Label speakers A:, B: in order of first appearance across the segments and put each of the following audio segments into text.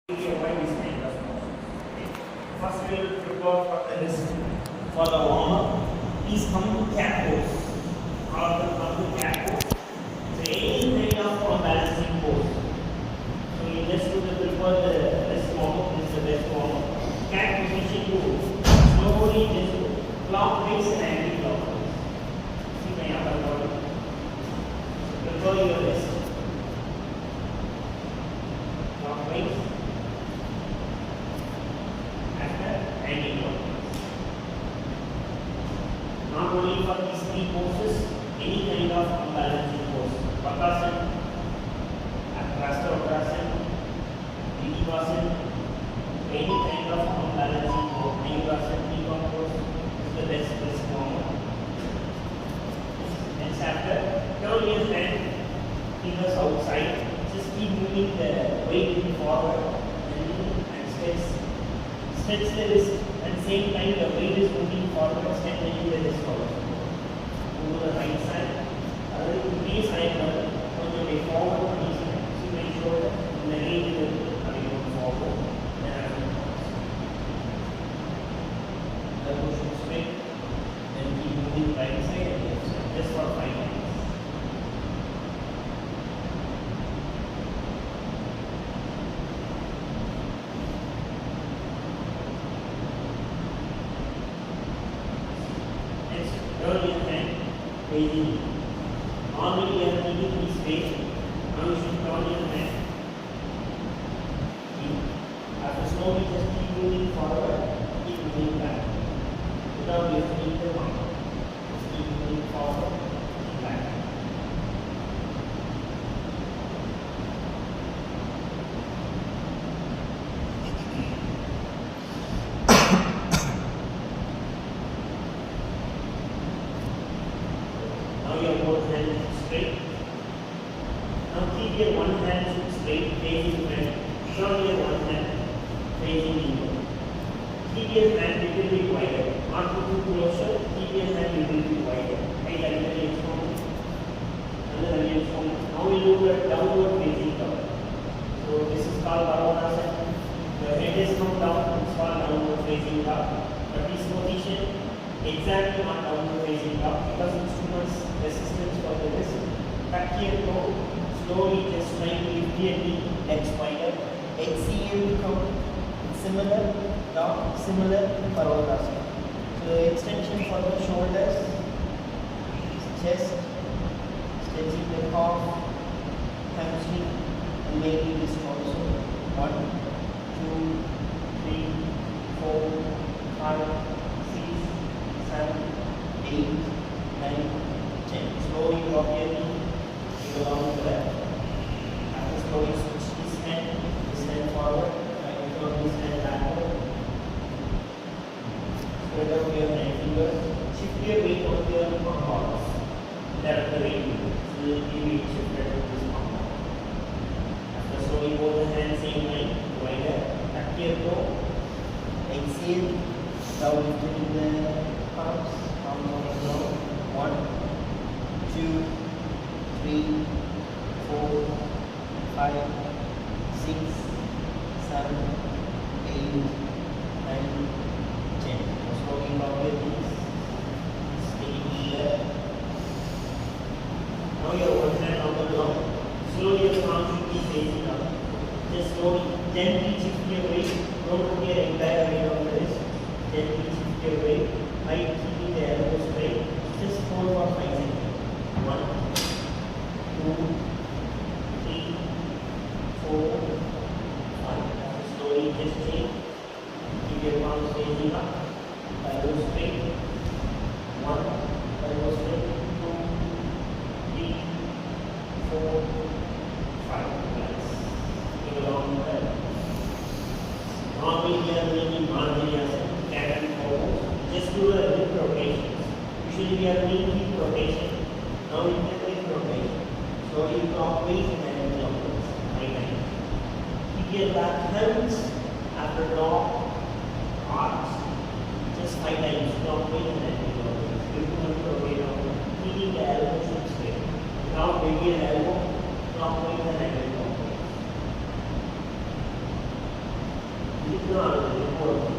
A: First, we will prepare for the list for the warm-up. Please come to cat pose. Come to cat pose. So any kind of balancing pose. So you just do the prefer the best warm-up. This is the best warm-up. Cat position to slowly just clockwise and anti-clockwise. See my upper body. Prepare your wrist. Clockwise. Not only for these three poses, any kind of unbalancing pose. Bakasana, Rastravakasana, Vidivasana, any kind of unbalancing pose. Mayurasana, Niva pose is the best form. Next after, turn your hand, fingers outside. Just keep moving the weight forward and stretch the wrist. At the same time, the weight is moving forward, extending the wrist forward. Move to the right side. Please side when you way forward, please make sure that the range is coming forward. Then push straight. Then keep moving right side and left side. Just for 5 minutes. Turn your hand facing. Normally you are keeping this face. Now you should turn your hand. After slowly just keep moving forward, keep moving back. Without lifting the arm. Just keep moving forward, back. Now your both hands straight. Now keep your one hand straight, facing front. Turn your one hand facing inward. Keep your hand a little bit wider. Not too closer. Keep your hand a little bit wider. Right, another inch. Another inch. Now we look at downward facing dog. So this is called Bharavasana. The head is come down. It's called downward facing dog. But this position exactly not downward facing up because it's too much resistance for the wrist. Tuck your toe, slowly just trying to lift your knee, legs wider. HCM become similar, down, similar to Parvatasana. So extension for the shoulders, chest, stretching the calf, hamstring, and maybe wrist also. 1, 2, 3, 4, 5, 6, 7, 8, 9, 10. Slowly drop your knee, go down to that. After slowly switch this hand forward, and turn this hand backward. Spread out your hand fingers, shift your weight on your palm bars. That's the way you do it. So you will be shifted to this palm bar. After slowly hold the hand same line, wider, tuck your toe, exhale, now lifting the palms, palm on the ground. 1, 2, 3, 4, 5, 6, 7, 8, 9, 10. Slowly drop your knees. Staying here. Now your one hand on the ground. Slowly your palm should be facing up. Just slowly, gently shift your weight. Don't put your entire weight on the wrist. Gently shift your weight. By keeping the elbow straight. Just hold for 5 seconds. 1, 2, 3, 4, 5. Slowly just change. Keep your palms facing up. Elbow straight. 1, elbow straight. 2, 3, 4, 5. Nice. Take a long breath. Normally we are doing Marjariasana, cat and pose. Just do a hip rotation. Usually we are doing hip rotation. Now we can hip rotation. Slowly clockwise and anti-clockwise. Right hand. Keep your back hands after dog, arms. Just 5 times clockwise and anti-clockwise. You can rotate out. Keeping the elbow should straight. Now bring your elbow clockwise and anti-clockwise. No,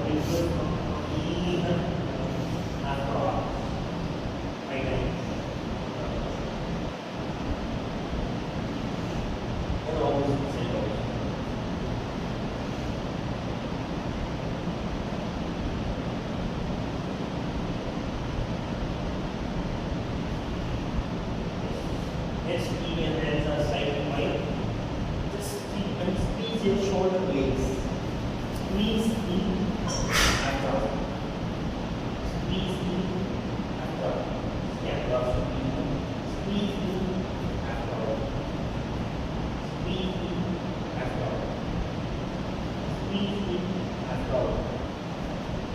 A: it's even after all. Right now. And almost the same way. Yes, keep your hands are slightly wide. Just keep and squeeze your shoulder blades. Squeeze in and out. Squeeze in and out. Step out. Squeeze in and out. Squeeze in and out. Squeeze in and out.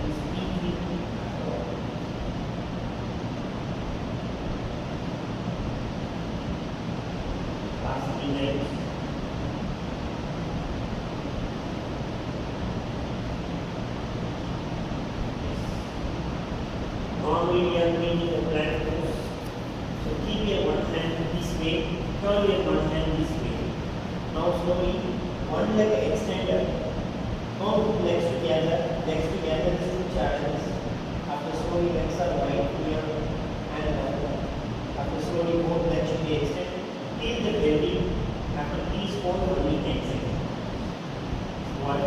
A: And squeeze in and out. Last 3 legs. Normally we are doing the plank pose. So keep your one hand this way, turn your one hand this way. Now slowly, one leg extended. Now two legs together, this is challenge. After slowly legs are wide here and down. After slowly both legs should be extended. Keep the belly. After please hold only 10 seconds. One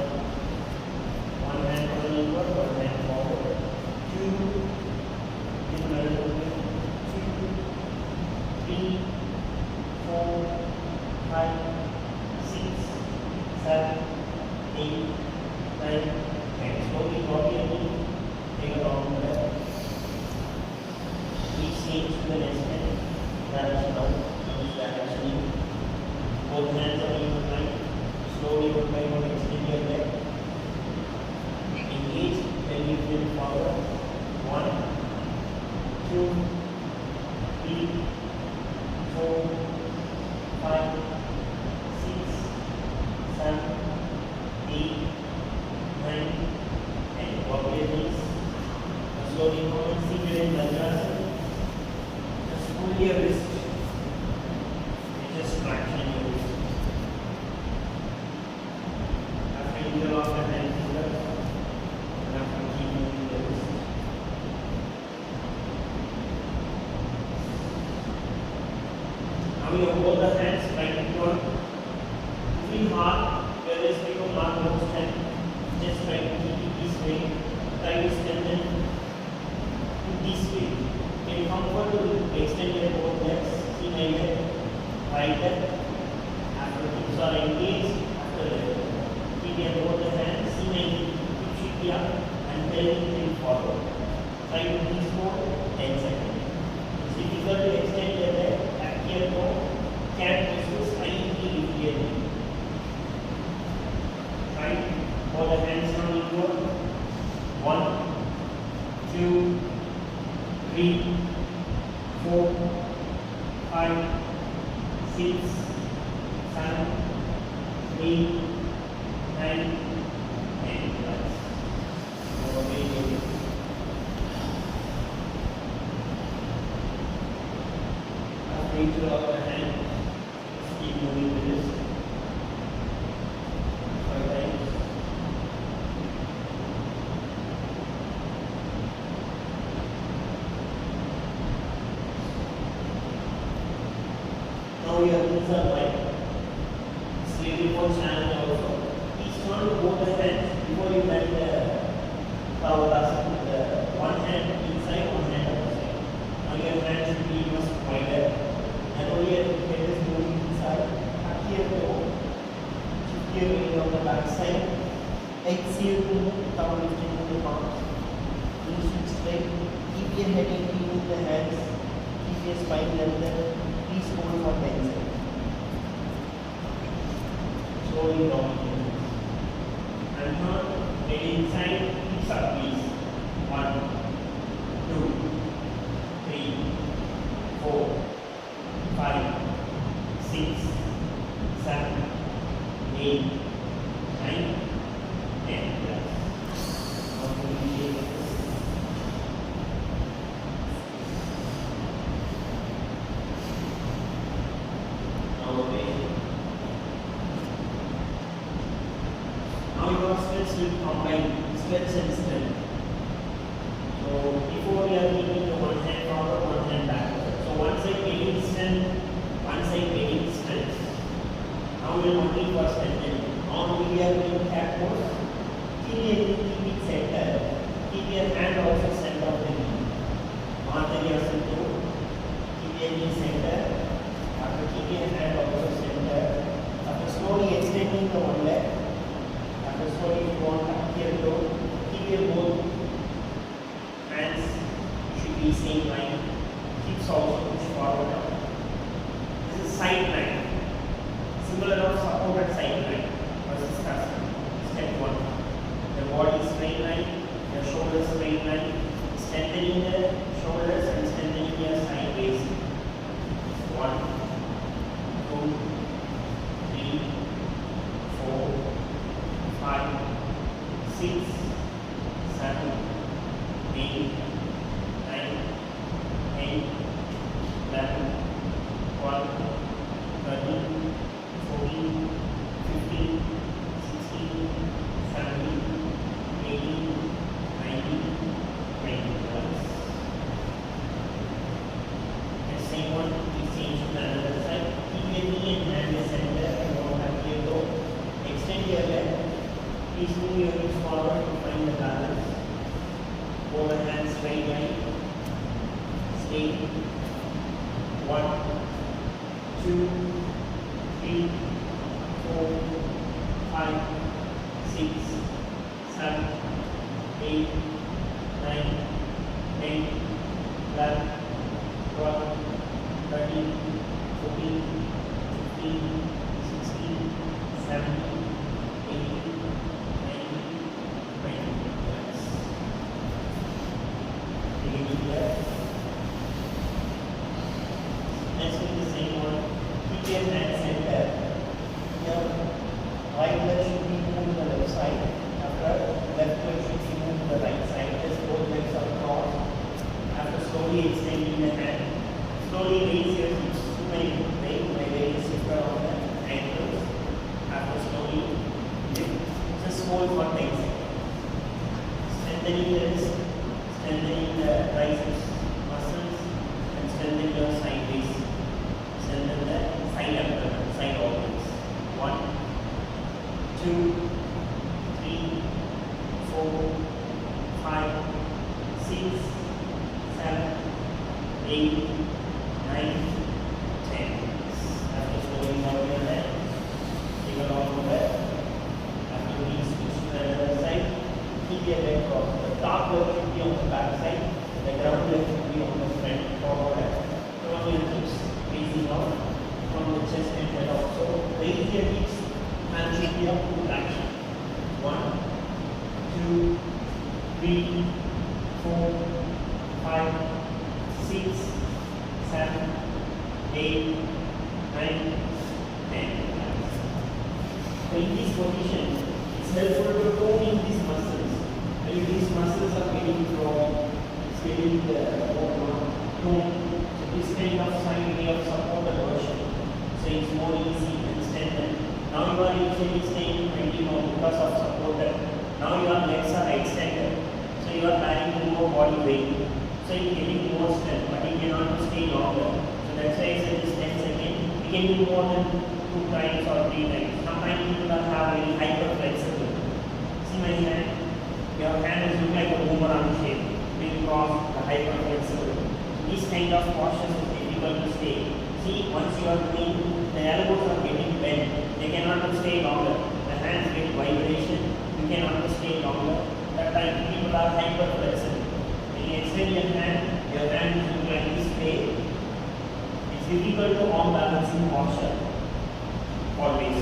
A: hand on inward, one hand forward. 2, 3, 4, 5, 6, 7, 8, 9, 10. Slowly drop your knee, take a long breath. Please change to the next hand. Direction out, this direction. Both hands are in the line. Slowly one by one extend your leg. Engage when you feel forward. 1, 2, 3, 4, 5, 6, 7, 8, 9, and drop your knees. Slowly go and sit in Vajrasana. Just pull your wrist. Just traction your wrist. After you interlock the hand fingers, and after keep moving the wrist. Now you hold the hands right in front. Feel hard, where there is no hard no strength. Just try to keep it this way. Try to strengthen this way. When comfortable, extend your both legs. See my leg, right leg. After hips are engaged, after leg. Keep your both the hands. See my hip should be up and belly forward. Try to please hold 10 seconds. It's difficult to extend your leg. Here go, cat poses slightly lift your knee. Right, hold the hands on inward. 1, 2, 3, 4, 5, 6, 7, 8, 9, 10. Reach out the hand, keep moving the wrist. 5 times. Now your knees are wide. Sleeping for challenge also. Please turn to both the hands before you bend the Pavalasana. One hand inside, one hand outside. Now your hands should be much wider. And only head is moving inside. Here go. Shift your weight on the back side. Exhale to move without lifting the palms. Knees should straight. Keep your head in between the hands. Keep your spine level. Please hold for 10 seconds. Slowly down. And now, head inside. Hips up, please. 1, 2, 3, 4, 5, 6, 7, 8, 9, 10. Now Now your stretch will combine stretch and strength. So before we are keeping the one hand forward, one hand backward. So one side getting strength, one side getting strength. Now we will only for strengthening. Now we are going to have more. Keep it center. Keep your hand also center of the knee. Another yourself to keep your knee center. After keep your hand also center. After slowly extending the one leg. After slowly you want up here to keep your both hands should be same line. Hips also push forward up. This is side line. Similar of supported side line versus custom. Step 1. The body straight line, the shoulders straight line, strengthening the shoulders and strengthening your side base. 1, 2, 3, 4, 5, 6, 7, 8, 9, 10, 11, 12, 13, 14, 15, 16, 17, 18, 19, 20 plus. The same one we change to the other side. Keep your knee and hand in the center and walk back here. Go. Extend your leg. Please move your hips forward to find the balance. Hold the hands straight line. Stay. 1, 2, 3, 4, 5, 6, 7, 8, 9, 10, 11, 12, 13, 14, 15, 16, 17, 18, 19, 20. Beginning here. Let's do the same one. Keep your hands center. Your right leg should be moved to the left side. After left leg should be moved to the right side. Just both legs are crossed. After slowly extending the hand, slowly raise your hips to my very center of the ankles. After slowly lift, just hold for 10 seconds. Strengthening the wrist, strengthening the triceps muscles, and strengthening your side base. Strengthen the side abdomen, side organs. 1, 2, 3, 4, 5, 6, 7, 8, 9, 10. After slowing down your head, take a long breath. After you switch to the other side, keep your leg crossed. The top leg should be on the back side, the ground leg should be on the front, forward. Turn your hips facing out from the chest and head also. Raise your hips and should be up to traction. 1, 2, 3, 4, 5, 6, 7, 8, 9, 10. So in this position, it's helpful to tone in these muscles. When these muscles are getting strong, it's getting tone. So this kind of sign way of supported version. So it's more easy and strengthened. Now you are usually staying 20 more because of supported. Now your legs are extended. So you are carrying more body weight. So you are getting more strength, but you cannot stay longer. So that's why I said this 10 seconds. You can do more than 2 times or 3 times. Sometimes people are very hyper flexible. See my hand? Your hand is look like a boomerang shape because the hyper flexible. This kind of posture is difficult to stay. See, once you are doing, the elbows are getting bent. They cannot stay longer. The hands get vibration. You cannot stay longer. That time people are hyper flexible. When you extend your hand is look like this way. It's difficult to arm balancing posture. Always.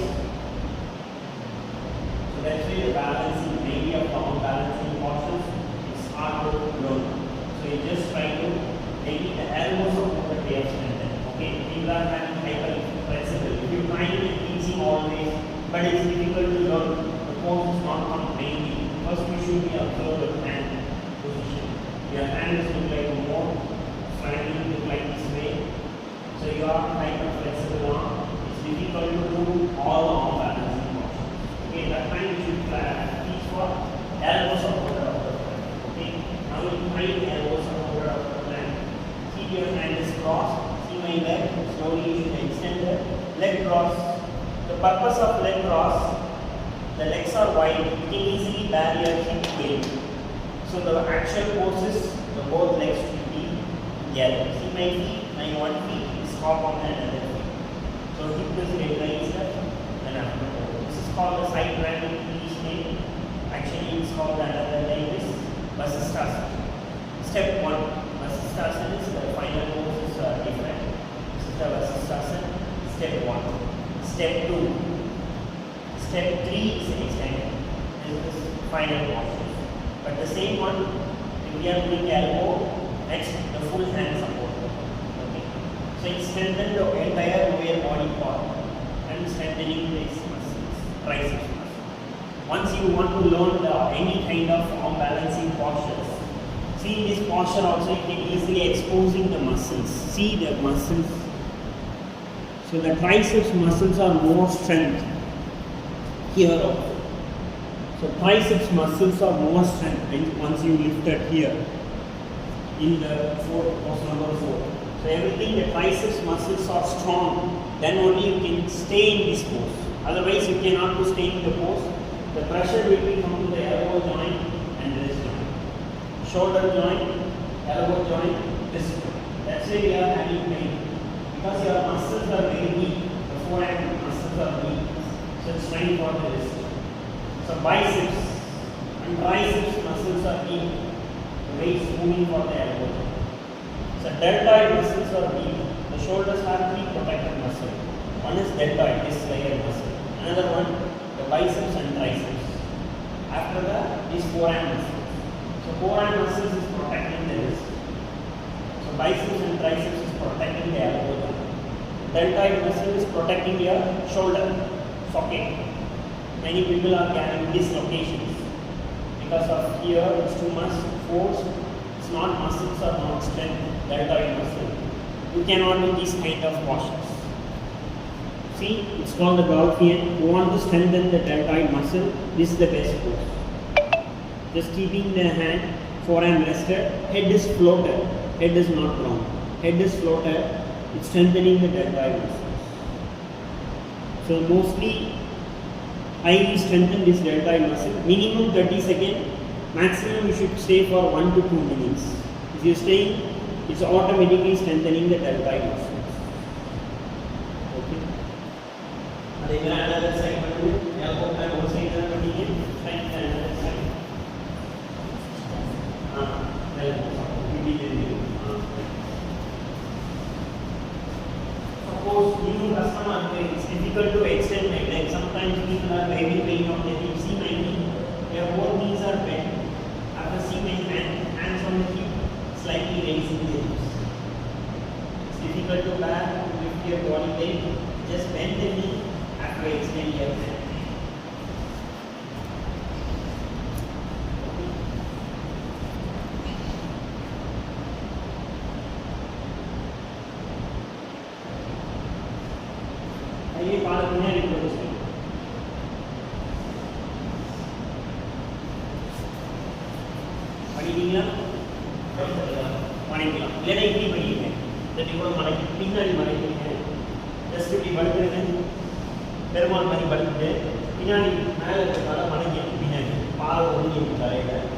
A: So that's why the balancing, maybe of arm balancing postures is hard to learn. So you just try to maybe the elbows of the way of strengthening. Okay, people are having hyper flexible. If you find it teaching always, but it's difficult to learn. The pose is not completely. First you should be observed with hand position. Your hand is look like more, sliding look like this way. So you are hyper flexible arm. It's difficult to do all arm balancing motion. Okay, that time you should teach for elbow supporter of the front. Okay. Now you find elbow supporter of the front. Keep your hand is crossed. See my leg. Slowly you should extend the leg cross. The purpose of leg cross, the legs are wide. You can easily bear your hip weight. So the actual pose is the both legs should be together. See my feet. My one feet is hop on the other feet. So hip is raised and after. This is called the side bending position. Actually, it's called another name is Vasisthasana. Step 1, Vasisthasana is the final pose is different. This is the Vasisthasana. Step 1. Step 2. Step 3 is extended. This is final pose. But the same one, if we are doing elbow, next the full hand support. Okay. So it strengthens the entire lower body part and strengthening these muscles, triceps muscles. Once you want to learn any kind of arm balancing postures, see in this posture also you can easily exposing the muscles. See the muscles. So the triceps muscles are more strength here also. So triceps muscles are more strength once you lift it here in the pose number 4. So everything the triceps muscles are strong, then only you can stay in this pose. Otherwise you cannot to stay in the pose. The pressure will be come to the elbow joint and wrist joint, shoulder joint, elbow joint, wrist joint. That's why we are having pain because your muscles are very weak. The forearm muscles are weak, so it's trying for the wrist. So biceps and triceps muscles are weak. The weight is moving for the elbow. So deltoid muscles are weak. The shoulders have 3 protective muscles. One is deltoid, this layer muscle. Another one, the biceps and triceps. After that, these forearm muscles. So forearm muscles is protecting the wrist. So biceps and triceps is protecting the elbow. Deltoid muscle is protecting your shoulder socket. Many people are having dislocations because of here it's too much force. It's not muscles or not strength. Deltoid muscle. You cannot do these kind of postures. See, it's called the Dolphin. You want to strengthen the deltoid muscle. This is the best pose. Just keeping the hand, forearm rested, head is floated. Head is not wrong. Head is floated. It's strengthening the deltoid muscles. So mostly I strengthen this deltoid muscle. Minimum 30 seconds. Maximum you should stay for 1 to 2 minutes. If you stay, it's automatically strengthening the deltoid muscles. Okay. Then another side, elbow and one side strength another side. Suppose new customer, it's difficult to extend my leg. Sometimes people are having pain of the hip. See my knee, their both knees are bent. After seeing my hands on the hip, slightly raising the hips. It's difficult to bear with your body weight. Just bend the knee after extend your hand. ये बात नहीं है report படிக்கிறீங்களா மறைக்கலாம் இல்லைன்னா இப்படி படிக்கிறீங்க இல்லாட்டி கூட பின்னாடி மறைக்கிறீங்க ஜஸ்ட் இப்படி படுத்துருங்க பெருமாள் மாதிரி படுத்துட்டு பின்னாடி மேலே இருக்கிற மடங்கி பின்னாடி பால் ஒதுங்கி தலையில்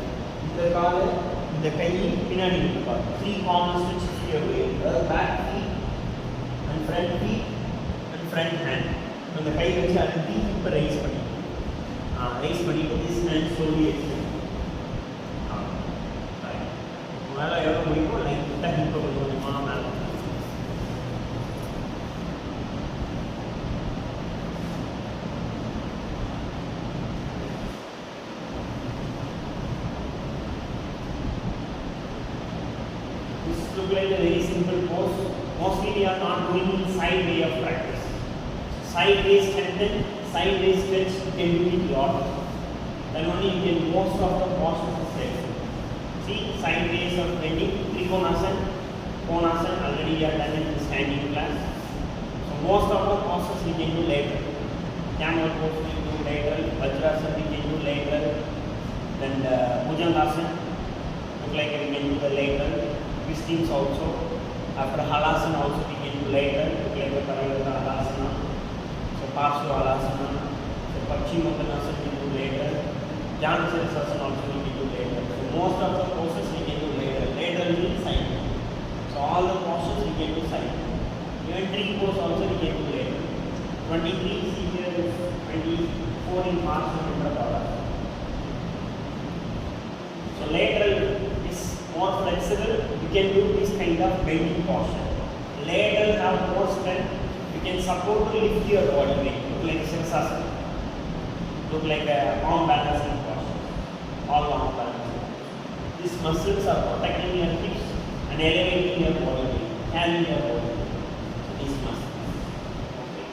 A: இந்த கால் இந்த கை பின்னாடி இருப்பார் 3 காமன் ஸ்டிச்சஸ் அதாவது back feet and front feet front hand அந்த கை வச்சு அழுத்தி இப்போ ரைஸ் பண்ணிட்டு திஸ் ஹேண்ட் சொல்லி மேலே எவ்வளோ முடியுமோ லைட்டாக ஹிப்பை கொஞ்சம் கொஞ்சமாக மேலே This looks like a very simple pose. Mostly we are not doing side way of practice. Sideways strengthen, sideways stretch, you can do it lot. Then only you can most of the postures stretch. See, sideways of bending, Trikonasana, Konasana, already we are done in the standing class. So most of the postures we can do later. Camel pose we do lateral. Vajrasana we can do lateral. Then the Bhujangasana, look like we can do the lateral. Twisting also. After Halasana also we can do lateral. Look like the Parayota Halasana. So Parsva Halasana. So Paschimottanasana we can do lateral. Janusarasana also we can do lateral. So most of the poses we can do lateral. Lateral means side. So all the poses we can do side. Even tree pose also we can do lateral. 23 see here is 24 in Parsva. So lateral is more flexible. You can do this kind of bending posture. Lateral have more strength. You can support to lift your body weight. Look like Sirsasana. Look like a arm balancing posture. All arm balancing. These muscles are protecting your hips and elevating your body weight, carrying your body weight. So these muscles. Okay.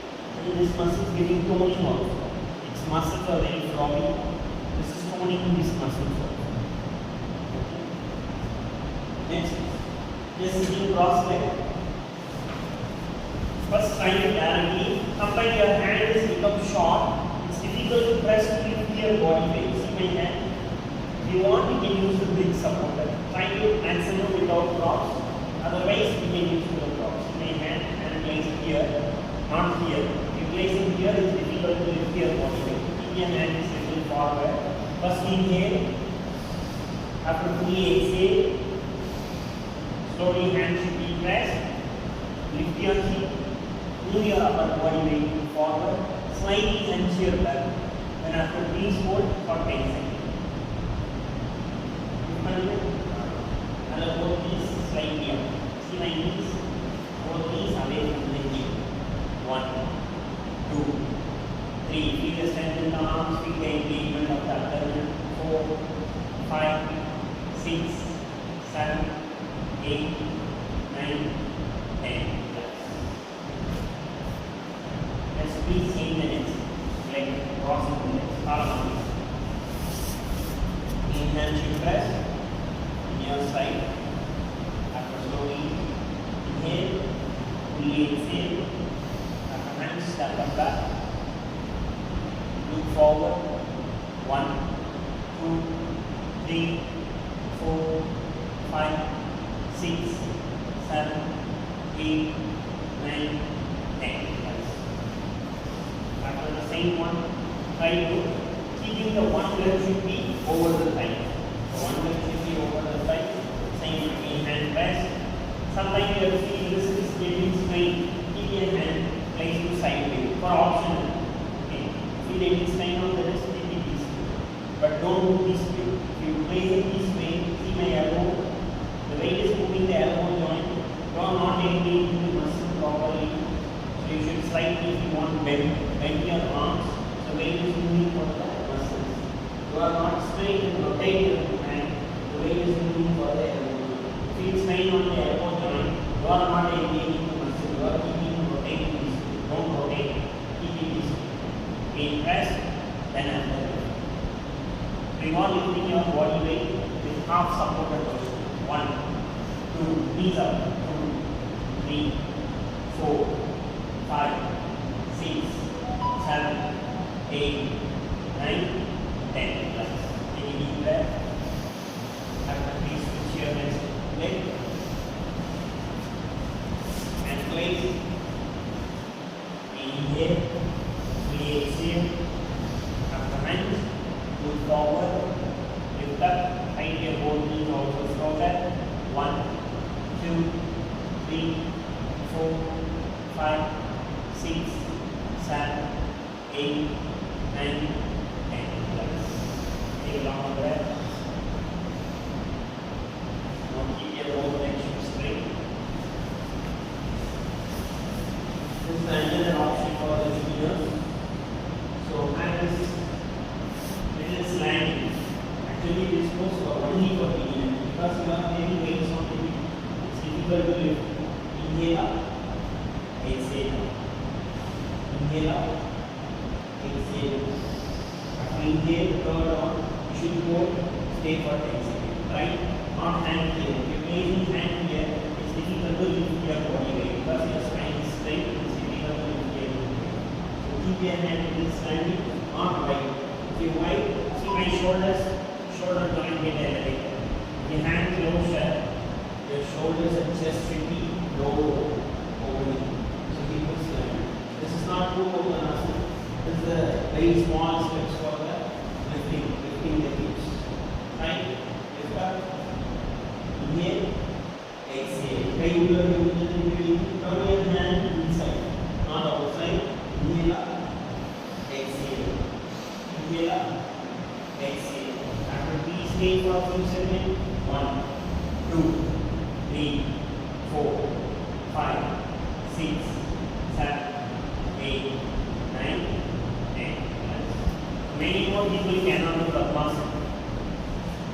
A: And this muscle is giving toning also. Its muscles are very flabby. This is toning these muscles also. Next, just sitting cross leg. First, try it directly. Sometimes your hand is become short. It's difficult to press to lift your body weight. See my hand. If you want, you can use the bridge supporter. Try to maximum without props. Otherwise, you can use the props. See my hand and place it here, not here. If you place it here, it's difficult to lift your body weight. Keep your hand is little forward. First inhale. After fully exhale. Slowly hand should be pressed. Lift your hip. Move your upper body weight forward. Slightly hunch your back. Then after please hold for 10 seconds. And both knees slightly up. See my knees? Both knees away from the hip. 1, 2, 3. Feel the strength in the arms. Feel the engagement of the abdomen. 4, 5, 6, 7, 8, 9, 10. Let's please change the next leg, crossing the legs, parallel. Inhale, you press in your side. After slowly inhale, fully exhale. After hands step up back. Look forward. 1, 2, 3, 4, 5, 6, 7, 8, 9, 10. After the same one, try to keeping the one leg should be over the thigh. So one leg should be over the thigh. Same again, hand rest. Sometimes you have to feel this is getting strained. Keep your hand placed to sideways for optional. Okay. Feel any strain on the wrist, keep it this way. But don't move this way. If you place it this way, see my elbow. The weight is moving the elbow joint. You are not engaging the muscle properly. So you should slightly, if you want to bend your arms. The weight is moving for the muscles. You are not straight and rotate your hand. The weight is moving for the elbow. If you strain on the elbow joint, you are not engaging the muscle. You are keeping rotating this way. Don't rotate. Keep it this way. In press, then after that. You are lifting your body weight with half supported position. 1, 2, knees up. 2, 3, 4, 5, 6, 7, 8, 9, 10. Plus. Take a deep breath. After please switch your next leg. And place. Inhale. We exhale. After hands. Move forward. Lift up. Height your both knees also stronger. 1, 2, 3, 4, 5, 6, 7, 8, 9, 10. Take a long breath. Now keep your both legs straight. This is another option for the beginners. So hands little slanting. Actually this goes for only for beginners because you are heavy weights on the feet. It's difficult to lift. Inhale up. Exhale out. Inhale out. Exhale. After inhale, third on, you should go stay for 10 seconds. Right? Not hand here. If you're placing hand here, it's difficult to lift your body weight because your spine is straight. It's difficult to lift your body weight. So keep your hand in standing. not wide. If you wide, see my shoulders, shoulder joint get elevated. The hand closure, your shoulders and chest should be low opening. So keep it slim. This is not too Uttanasana. This is a very small steps for the lifting the hips. Right? Lift up. Inhale. Exhale. Turn your hand inside, not outside. Inhale up. Exhale. Inhale up. Exhale. After these stay for a few seconds. 1, 2, 3, 4, 5, 6, 7, 8, 9, 10. Many more people cannot do Padmasana.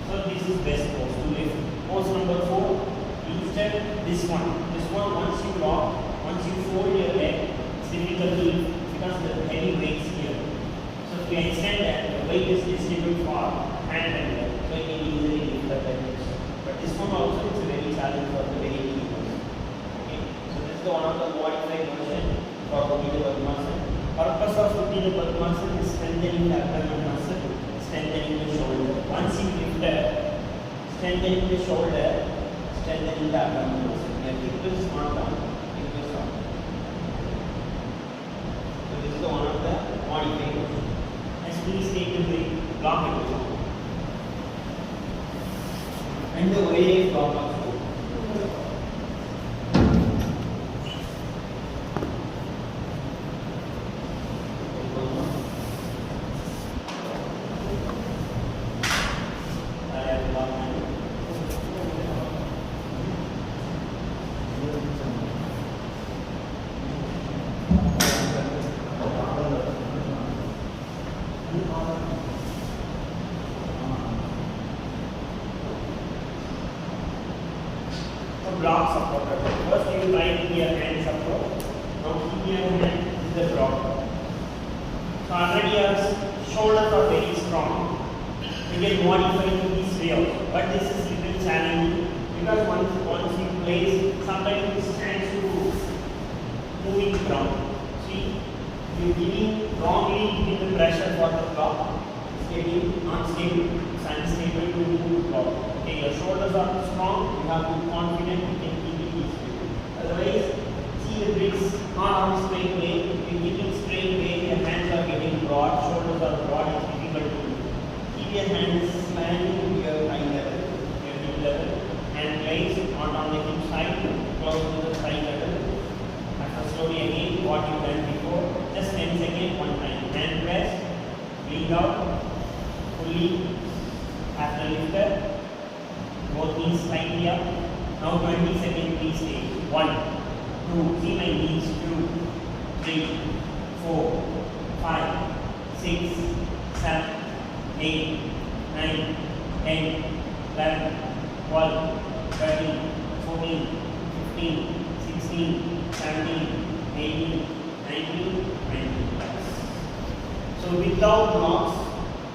A: So this is best pose to lift. Pose number 4. Instead, this one once you lock, once you fold your leg, it's difficult to lift because the heavy weights here. So if you extend that, the weight is distributed for hand and leg, so you can easily lift the legs. But this one also is a very challenge for the very people. Okay, so this is one of the modified version for Uddiyana Padmasana. Purpose of Uddiyana Padmasana is strengthening the abdominal muscle, strengthening the shoulder. Once you lift that, strengthening the shoulder, strengthening the abdominal muscle. Your hip is not down, hip is up. So this is one of the modified version. As please take the break, block it also. And the way block also. Block supporter. First you try to keep your hand support. Now keep your hand with the block. So already your shoulders are very strong. You can modify to this way also. But this is little challenging because once you place, sometimes it stands to moving ground. See, you giving wrongly giving the pressure for the block. It's getting unstable, it's unstable to move the block. Okay, your shoulders are strong, you have to be confident, you can keep it easily. Otherwise, see the bricks not on straight way, you keep it straight way, your hands are getting broad, shoulders are broad, it's difficult to do. Keep your hands standing to your thigh level, your hip level, and place not on the hip side, close to the thigh level. After slowly again, what you done before, just 10 seconds, one time. Hand press, breathe out, fully, after lifter. Both knees slightly up. Now 20 seconds, please stay. 1, 2, see my knees. 2, 3, 4, 5, 6, 7, 8, 9, 10, 11, 12, 13, 14, 15, 16, 17, 18, 19, 20. So without blocks,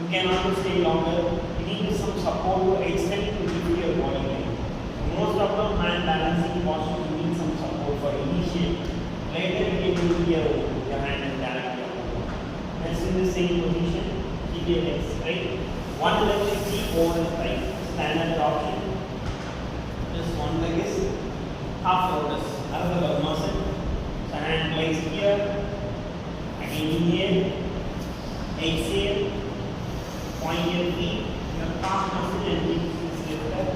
A: you cannot stay longer. You need some support to extend to give your body weight. Most of the hand balancing posture you need some support for initial. Later you can use your hand and directly up. That's in the same position. Keep your legs straight. One leg should be over the right. Standard option. Just one leg is half lotus. Another Padmasana. So hand placed here. Again inhale. Exhale. Point your feet. Your calf muscle and hips is lifted.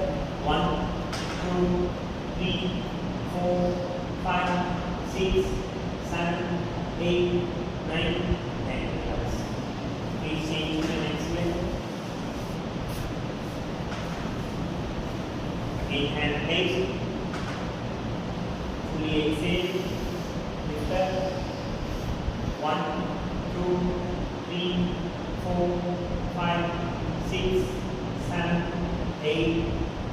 A: 1, 2, 3, 4, 5, 6, 7, 8, 9, 10. Please change to the next leg. Again, hand placed. Fully exhale. Lift up. 1, 2, 3, 4, 5, 6, 7, 8,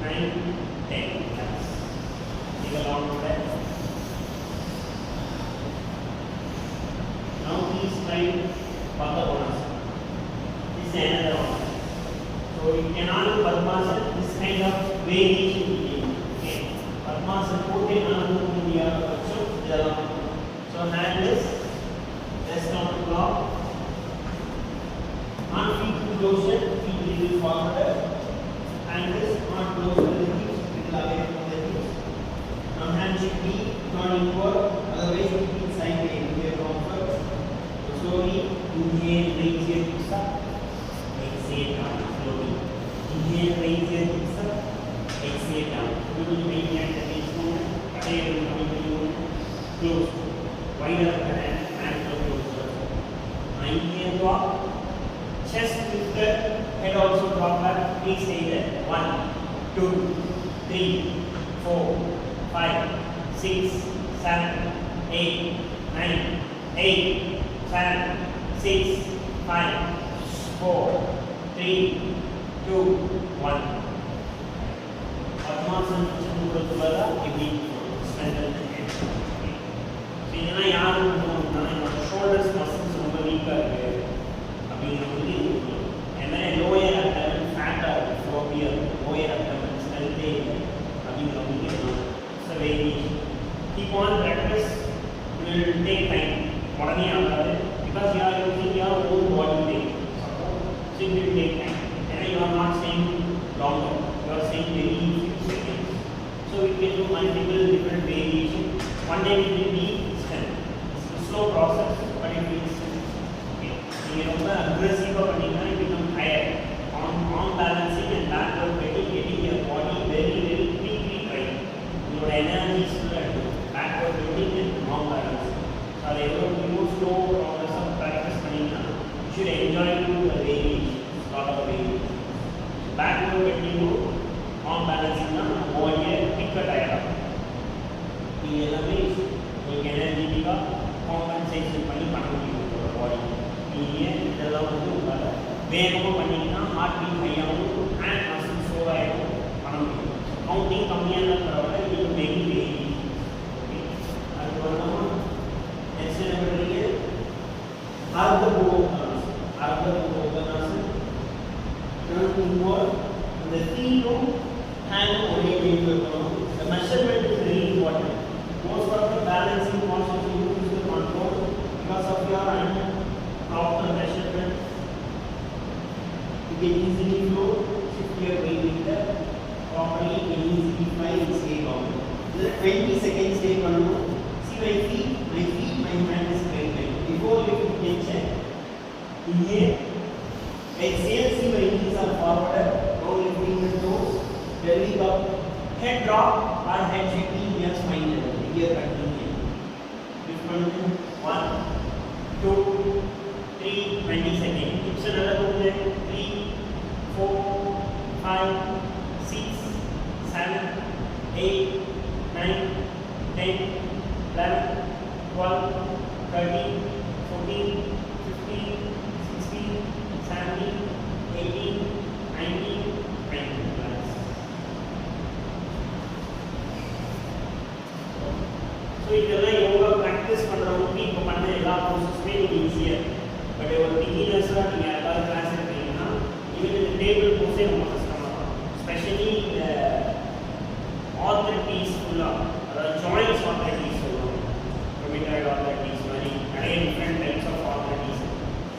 A: 9, 10. Take a long breath. Now please try Padmasana. This is another one. So you cannot do Padmasana, this kind of variation. Okay. Padmasana, put in another India. So hand is rest on the block. exhale down slowly. Inhale, raise your hips up, exhale down. We will make that next movement. Again, coming to you, close. Wider and closer. Inhale, drop. Chest with the head also drop back. Please stay there. 1, 2, 3, 4, 5, 6, 7, 8, 9, 8, 7, 6, 5, 4, 3, 2, 1. Padmasana கொடுத்துள்ளதா இப்படி strengthen the hands. இதனா யாரு பண்ணுவாங்கன்னா நம்ம shoulders muscles ரொம்ப வீக்கா இருக்கு அப்படிங்கிறது ஏன்னா lower abdomen fat ஆகுது phobia lower abdomen strength அப்படிங்கிறது it's a variation. Keep on practice. It will take time. உடனே ஆகாது because you are using your own body weight. So it will take time. And you are not staying longer. You are staying very few seconds. So we can do multiple different variations. One day it will be strength. It's a slow process, but it will be strength. Okay. You know, aggressive it becomes higher. On balancing and backward getting your body very quickly right. Your energy is backward bending and on balancing. So they will use slow process of practice. You should enjoy the variation. Lot of variation. Backward bending on balancing na body quicker tire. You எல்லாமே உங்களுக்கு எனர்ஜெட்டிக்கா compensation பண்ணி பண்ண முடியும் உங்களோட பாடி. நீங்க இதெல்லாம் வந்து உங்களால வேகமாக பண்ணிங்கன்னா ஹார்ட் பீட் ஹையாகவும் ஹேண்ட் மசில் ஸ்லோவாகவும் பண்ண முடியும். கவுண்டிங் கம்மியாக இருக்கிறவங்க நீங்கள் வெரி வெரி ஓகே. அதுக்கு வரணுமா நெக்ஸ்ட் என்ன பண்ணுறீங்க? அர்த்த பூர்வகாசன் இந்த ஃபீலும் ஹேண்டும் ஒரே வெயிட் இருக்கணும். The measurement is very important. Most of the balancing motions you use to control because of your proper measurement. You can easily flow, shift your weight with the properly, you can easily fly and stay longer. 20 seconds stay பண்ணணும். See my feet, my hand is straight line. Before you can check. Inhale, exhale, see my knees are forward, now lifting the toes, belly up, head drop or head should be near spine level. Here continue. Lift பண்ணணும். 1, 2, 3, 20 seconds. Hips another movement. 3, 4, 5, 6, 7, 8, 9, 10, 11, 12, 13, 14, 15, 16, 17, 18, 19, 20. So இதெல்லாம் yoga practice பண்ணுறவங்களுக்கு இப்போ பண்ண எல்லா ப்ரோசஸுமே நீங்கள் ஈஸியாக. But ஒரு பிகினர்ஸாக நீங்கள் ஏதாவது கிளாஸ் எடுத்தீங்கன்னா ஈவன் இந்த டேபிள் போஸே ரொம்ப கஷ்டமாக இருக்கும். ஸ்பெஷலி இந்த ஆர்த்தரைட்டிஸ் ஃபுல்லாக, அதாவது ஜாயின்ஸ் ஆர்த்தரைட்டிஸ் சொல்லுவாங்க. ரொமேட்டாய்டு ஆர்த்தரைட்டிஸ் மாதிரி நிறைய different types of arthritis,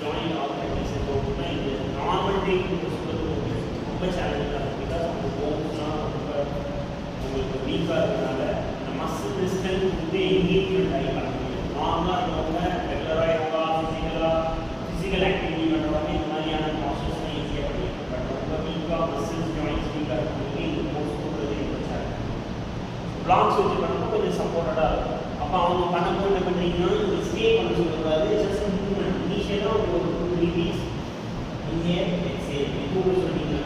A: joint arthritis போட்டுனா இது நார்மல் டேபிள் போஸ் சொல்லுறது ரொம்ப சேலஞ்சாக இருக்கும். பிகாஸ் அவங்க போன்ஸ்லாம் ரொம்ப உங்களுக்கு வீக்காக இருக்கிறதுனால மசில் ஸ்ட்ரென்த் வந்து எங்கேஜ்மெண்ட் ஆகி பண்ண முடியும். நார்மலாக இருக்கவங்க ரெகுலராக யோகா ஃபிசிக்கல் ஆக்டிவிட்டி பண்ணுறவங்க இந்த மாதிரியான ப்ராசஸ்லாம் ஈஸியாக பண்ணிக்கலாம். பட் ரொம்ப வீக்காக மசில்ஸ் ஜாயின்ஸ் வீக்காக இருக்கிறவங்க இந்த போஸ் போடுறது ரொம்ப சேலஞ்ச். பிளாக்ஸ் வச்சு பண்ணும்போது கொஞ்சம் சப்போர்ட்டடாக இருக்கும். அப்போ அவங்க பண்ணும்போது என்ன பண்ணுறீங்கன்னா நீங்கள் ஸ்டே பண்ண சொல்லக்கூடாது. ஜஸ்ட் மூவ்மெண்ட் இனிஷியலாக ஒரு 2-3 வீக்ஸ் இங்கே எப்போ சொன்னீங்கன்னா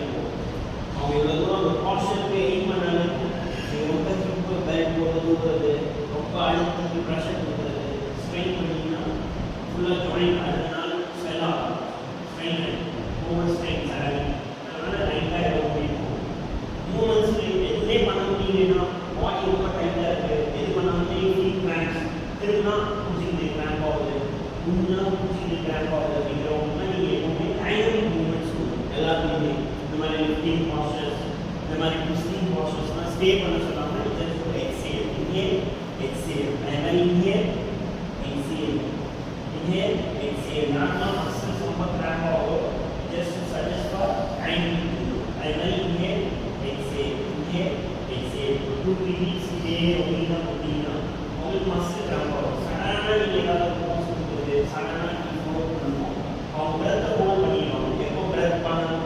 A: அவங்க எவ்வளோ தூரம் அந்த பாஸ்டருக்கு எய்ம் பண்ணாலும் ரொம்ப ரொம்ப பெல்ட் போடுறது ரொம்ப அழுத்தி ப்ரெஷர் கொடுக்குறது ஸ்ட்ரெயின் பண்ணிங்கன்னா ஃபுல்லாக ஜாயின் அதனால ஸ்வெல் ஆகும். ஸ்ட்ரெயின் ஓவர் ஸ்ட்ரெயின் சாரி அதனால் லைட்டாக எவ்வளோ முடியும். மூமெண்ட்ஸ் எதுவுமே பண்ண முடியலன்னா பாடி ரொம்ப டைட்டாக இருக்குது, எது பண்ணாலுமே ஃபீல் கிராம்ப்ஸ், திரும்பினா பூச்சிக்கிட்டு கிராம்ப் ஆகுது, முன்னா பூச்சிக்கிட்டு கிராம்ப் ஆகுது அப்படிங்கிறவங்க நீங்கள் எப்பவுமே டைனமிக் மூமெண்ட்ஸ் எல்லாத்துலேயுமே இந்த மாதிரி லிஃப்டிங் பாஸ்டர்ஸ், இந்த மாதிரி ட்விஸ்டிங் பாஸ்டர்ஸ்லாம் ஸ்டே பண்ண சொல்லாமல் just exhale. Inhale, exhale. அதே மாதிரி inhale, exhale. Inhale, exhale. நார்மலாக மசில்ஸ் ரொம்ப கிராம்ப் ஆகும். Just suggest for time. அதே மாதிரி inhale, exhale. Inhale, exhale. 2-3 weeks இதே ரொட்டீனாக கொடுத்தீங்கன்னா உங்களுக்கு மசில் கிராம்ப் ஆகும். சடனாக நீங்கள் ஏதாவது போஸ் கொடுக்குறது, சடனாக நீங்கள் ஃபோர் பண்ணணும். அவங்க பிரெத்தை ஹோல்ட் பண்ணிடுவாங்க. எப்போ பிரெத் பண்ணணும்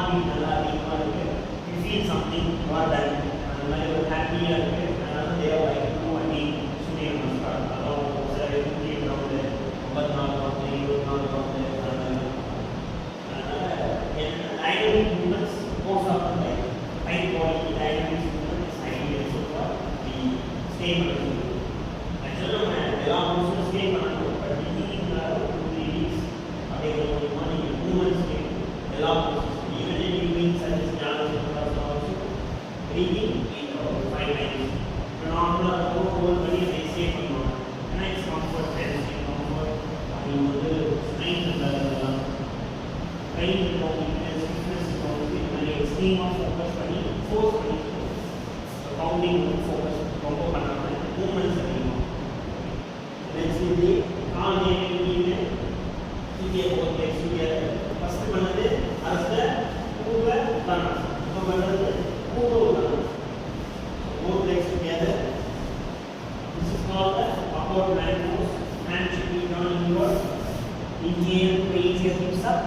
A: பீட் நல்லா அதிகமாக இருக்குது. You feel something not done அந்த மாதிரி ஒரு ஹாப்பியாக இருக்குது. அதனால தேவை லைக் அடி சூரிய நமஸ்காரம் அதான் சில பேருக்கு ரவுண்டு 54 ரவுண்டு 24 ரவுண்டு அதனால் dynamic moments course of the high quality dynamic moments ideal so for the stay பண்ணுறது. ஆக்சுவலாக நம்ம எல்லா மூமெண்ட்ஸும் ஸ்டே பண்ணணும். பட் ஈவினிங்னால ஒரு 3 வீக்ஸ் அப்படிங்கிற மூலியமாக நீங்கள் மூமெண்ட்ஸ் எல்லா மூமெண்ட்ஸும் even in evening service also reading 5 times நார்மலாக ரொம்ப ஹோல் பண்ணி அதை சேவ் பண்ணுவாங்க. ஏன்னா இட்ஸ் கம்ஃபர்ட் ஹெல்த் கம்ஃபர்ட் அப்படிங்கும்போது ஸ்ட்ரெயின் இருந்ததெல்லாம் ட்ரெயின் இருக்கவங்களுக்கு ஸ்டிஃப்னஸ் இருக்கவங்களுக்கு இது மாதிரி எக்ஸ்ட்ரீமாக ஃபோக்கஸ் பண்ணி ஃபோர்ஸ் பண்ணி கவுண்டிங் ஃபோக்கஸ் ரொம்ப பண்ணாமல் மூமெண்ட்ஸ் அதிகமாக நெக்ஸ்ட் இப்படி கால் நேரடின்னு சூரிய போட்டு சூரிய ஃபஸ்ட்டு பண்ணது அடுத்த பூர்வ உதாரணம் இப்போ பண்ணுறது பூர்வ உதாரணம். Both legs together. This is called the upward plank pose. Hand should be down inward. Inhale, raise your hips up.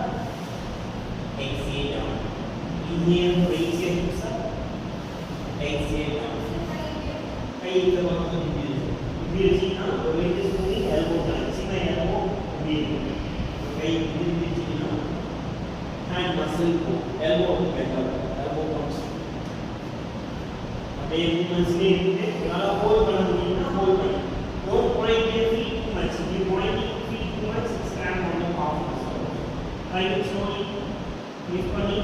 A: Exhale down. Inhale, raise your hips up. Exhale down. Kay ito mga pag-ibig. Ibig na, or weight is moving, elbow down. See my elbow? Ibig. Kay ibig na. Hand muscle po. Elbow together. Elbow comes. அப்படியே மூமெண்ட்ஸ்லேயே இருந்து நல்லா hold பண்ண முடியும்னா hold பண்ணி don't point your feet too much. If you point your feet too much stand on the calf. Try to slowly lift பண்ணி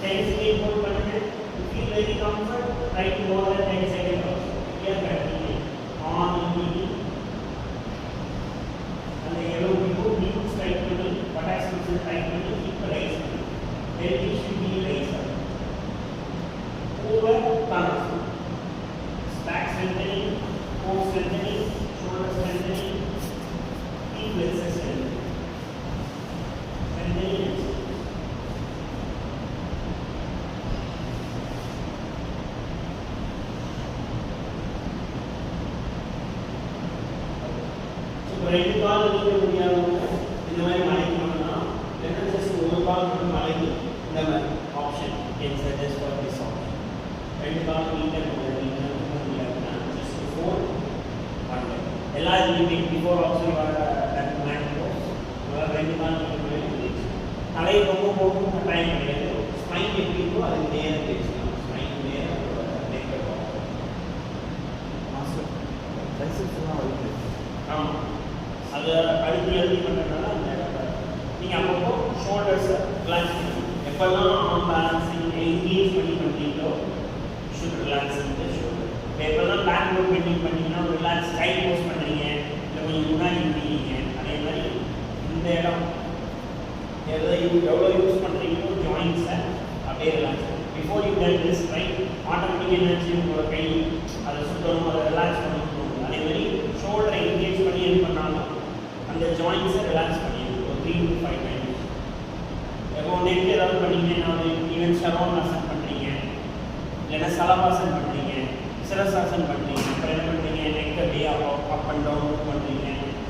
A: 10 second hold பண்ணுங்க. You feel very comfort try to more then 10 second also. Here continue on inhaling அந்த எலோ நியூஸ் type பண்ணி buttocks muscle type பண்ணி hip rise பண்ணி very should be rise up. Over connect back strengthening, core strengthening, shoulder strengthening, hip flexor strengthening, strengthening and so ரெண்டு கால் நீங்க முடியாதவங்க இந்த மாதிரி மலைக்கு பண்ணலாம். இல்லைன்னா ஜஸ்ட் ஒரு கால் மட்டும் மலைக்கு இந்த மாதிரி option can suggest for this option. ரெண்டு கால் நீங்க எல்லாருமே before also that man course ரெண்டு நாள் தலை ரொம்ப போகும் டைம் கிடையாது. ஸ்பைன் எப்படி இருக்கோ அதுக்கு நேரம் பேசலாம். ஸ்பைன் நேரம் ஆமாம் அதை அழுத்தி அழுத்தி பண்ணுறதுனால அந்த நீங்கள் அப்பப்போ ஷோல்டர்ஸை ரிலாக்ஸ் பண்ணணும். எப்போல்லாம் ஆர்ம் பேலன்ஸிங் எங்கேஜ் பண்ணி பண்ணுறீங்களோ ஷுட் ரிலாக்ஸ் இந்த ஷோல்டர். எப்போல்லாம் பேக் லோட் பெண்டிங் பண்ணிங்கன்னா ரிலாக்ஸ் டைட் போஸ் பண்ணுறீங்க இல்லை கொஞ்சம் முன்னாடி முடியுங்க. அதே மாதிரி இந்த இடம் எவ்வளோ யூஸ் பண்ணுறீங்களோ ஜாயின்ஸை அப்படியே relax before you done this right ஆட்டோமேட்டிக்காக என்னாச்சு உங்களோட கை அதை சுற்றணும் அதை ரிலாக்ஸ் பண்ணிக்கணும். அதே மாதிரி ஷோல்டரை என்கேஜ் பண்ணி எது பண்ணாலும் அந்த ஜாயின்ஸை ரிலாக்ஸ் பண்ணிடணும் ஒரு 3 to 5 times. எப்போ நெக் ஏதாவது பண்ணீங்கன்னா ஈவன் சரவணாசன் பண்ணுறீங்க இல்லைன்னா சலபாசன் பண்ணுறீங்க சிரசாசன் பண்ணுறீங்க. அப்புறம் என்ன பண்ணுறீங்க நெக்கை டே அப் அண்ட் டவுன் மூவ் பண்ணுறீங்க.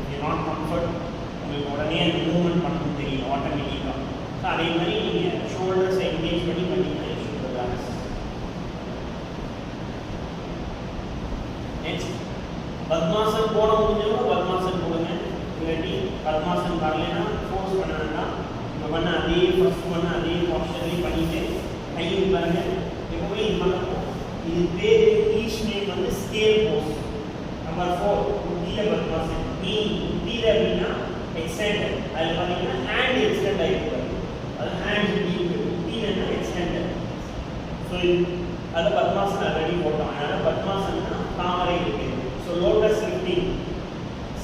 A: யூ நாட் கம்ஃபர்ட் உங்களுக்கு உடனே அந்த மூவ்மெண்ட் பண்ணணும் தெரியும் ஆட்டோமேட்டிக்காக. ஸோ அதே மாதிரி நீங்கள் ஷோல்டர்ஸை என்கேஜ் பண்ணி பண்ணிங்கன்னா ரிலாக்ஸ். நெக்ஸ்ட் பத்மாசன் போட முடிஞ்சவங்க பத்மாசன் போடுங்க. இல்லாட்டி பத்மாசன் வரலைன்னா ஃபோர்ஸ் பண்ண வேண்டாம். இப்போ பண்ண அதே ஃபர்ஸ்ட் பண்ண அதே ஆப்ஷன்லேயே பண்ணிட்டு கை பாருங்க எப்போவுமே இது பண்ணணும். இது பேர் ஈச் நேம் வந்து ஸ்கேல் போஸ். நம்பர் 4 உத்தியில பத்மாசன். நீ உத்தியில அப்படின்னா எக்ஸ்டெண்டட். அதில் பார்த்தீங்கன்னா ஹேண்ட் எக்ஸ்டெண்ட் ஆகிட்டு அது ஹேண்ட் உத்தியிலன்னா எக்ஸ்டெண்டட். ஸோ அதை பத்மாசன் ஆல்ரெடி போட்டோம். அதனால் பத்மாசன்னா தாமரை இருக்குது. So lotus lifting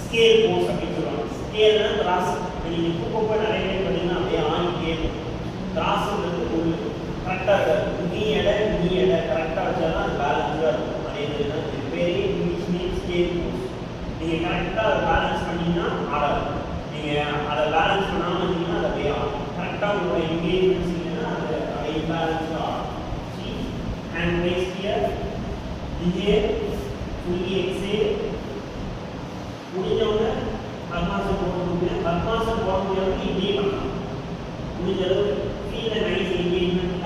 A: scale pose அப்படின்னு சொல்லுவாங்க. ஸ்கேல்னா கிராஸ். நீங்கள் குப்பை நிறைய பேர் பார்த்தீங்கன்னா அப்படியே ஆணிட்டே இருக்கும். கிராஸுங்கிறது ஒரு கரெக்டாக நீ எடை கரெக்டாக வச்சாலும் அது பேலன்ஸாக இருக்கும். அதே மாதிரி தான் இது பேரே இங்கிலீஷ் மீன் ஸ்கேல் போஸ். நீங்கள் கரெக்டாக அதை பேலன்ஸ் பண்ணிங்கன்னா ஆடாது. நீங்கள் அதை பேலன்ஸ் பண்ணாமல் இருந்தீங்கன்னா அது அப்படியே ஆடும். கரெக்டாக உங்களோட என்கேஜ்மெண்ட்ஸ் இல்லைன்னா அது அப்படியே பேலன்ஸாக ஆடும். Hand rise here. Inhale fully exhale. முடிஞ்சவங்க பத்மாசன் போட முடியும். பத்மாசன் போட முடியாமல் இப்படியே பண்ணலாம். முடிஞ்ச அளவு feel nice engagement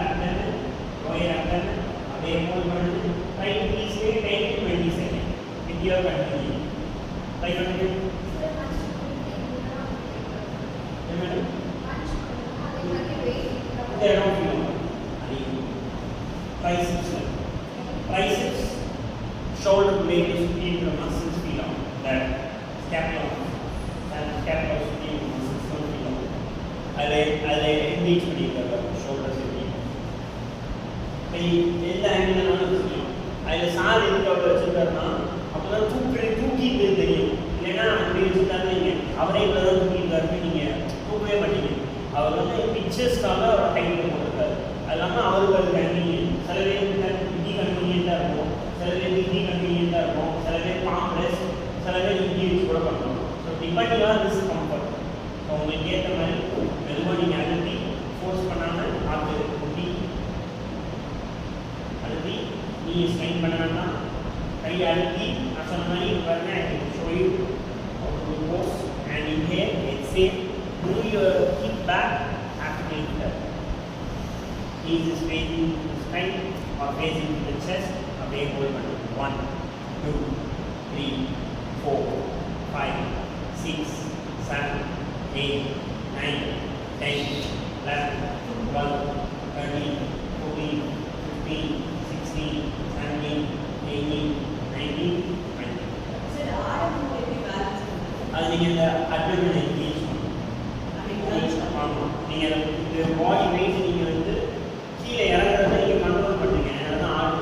A: triceps. Triceps, shoulder blade is superior muscles feel out. That scapula superior muscles don't feel out. I'll engage பண்ணிருக்காங்க shoulders எல்லா ஆங்கிளாலும் தெரியும். அதில் சார் எதுக்கு அவர் வச்சுருக்காருன்னா அப்போதான் தூக்கி தெரியும். இல்லைன்னா அப்படி வச்சுருக்காரு நீங்கள் அவரே இவ்வளோ தான் தூக்கியிருக்காருன்னு நீங்கள் தூக்கவே மாட்டீங்க. அவர் வந்து பிக்சர்ஸ்க்காக அவர் டைமில் போட்டிருக்காரு. அது இல்லாமல் அவருக்கு அது கன்வீனியன்ட். சில பேருக்கு இடி கன்வீனியண்ட்டாக இருக்கும், சில பேருக்கு இடி கன்வீனியண்ட்டாக இருக்கும், சில பேர் பாம்ப்ரெஸ், சில பேர் இடி யூஸ் கூட பண்ணணும். So depending on this comfort. So உங்களுக்கு ஏற்ற மாதிரி மெதுவாக நீங்கள் அழுத்தி ஃபோர்ஸ் பண்ணாமல் பார்த்து குட்டி அழுத்தி நீங்கள் ஸ்ட்ரெயின் பண்ண வேண்டாம். கையை அழுத்தி நான் சொன்ன மாதிரி பாருங்க, I can show you how to pose and inhale exhale. Move your hip back after doing that. Knees is facing the spine or facing the chest. Away hold on. 1, 2, 3, 4, 5, 6, 7, 8, 9, 10, 11, 12, 13, 14, 15, 16, 17, 18, 19, 20.
B: Sir, ஆரம்பம் எப்படி பேலன்ஸ் பண்ணுவீங்க?
A: அது நீங்கள் இந்த advent engage ஆமாம். நீங்கள் இந்த body weight நீங்கள் வந்து கீழே இறங்குறத நீங்கள் கண்ட்ரோல் பண்ணுறீங்க. அதனால தான்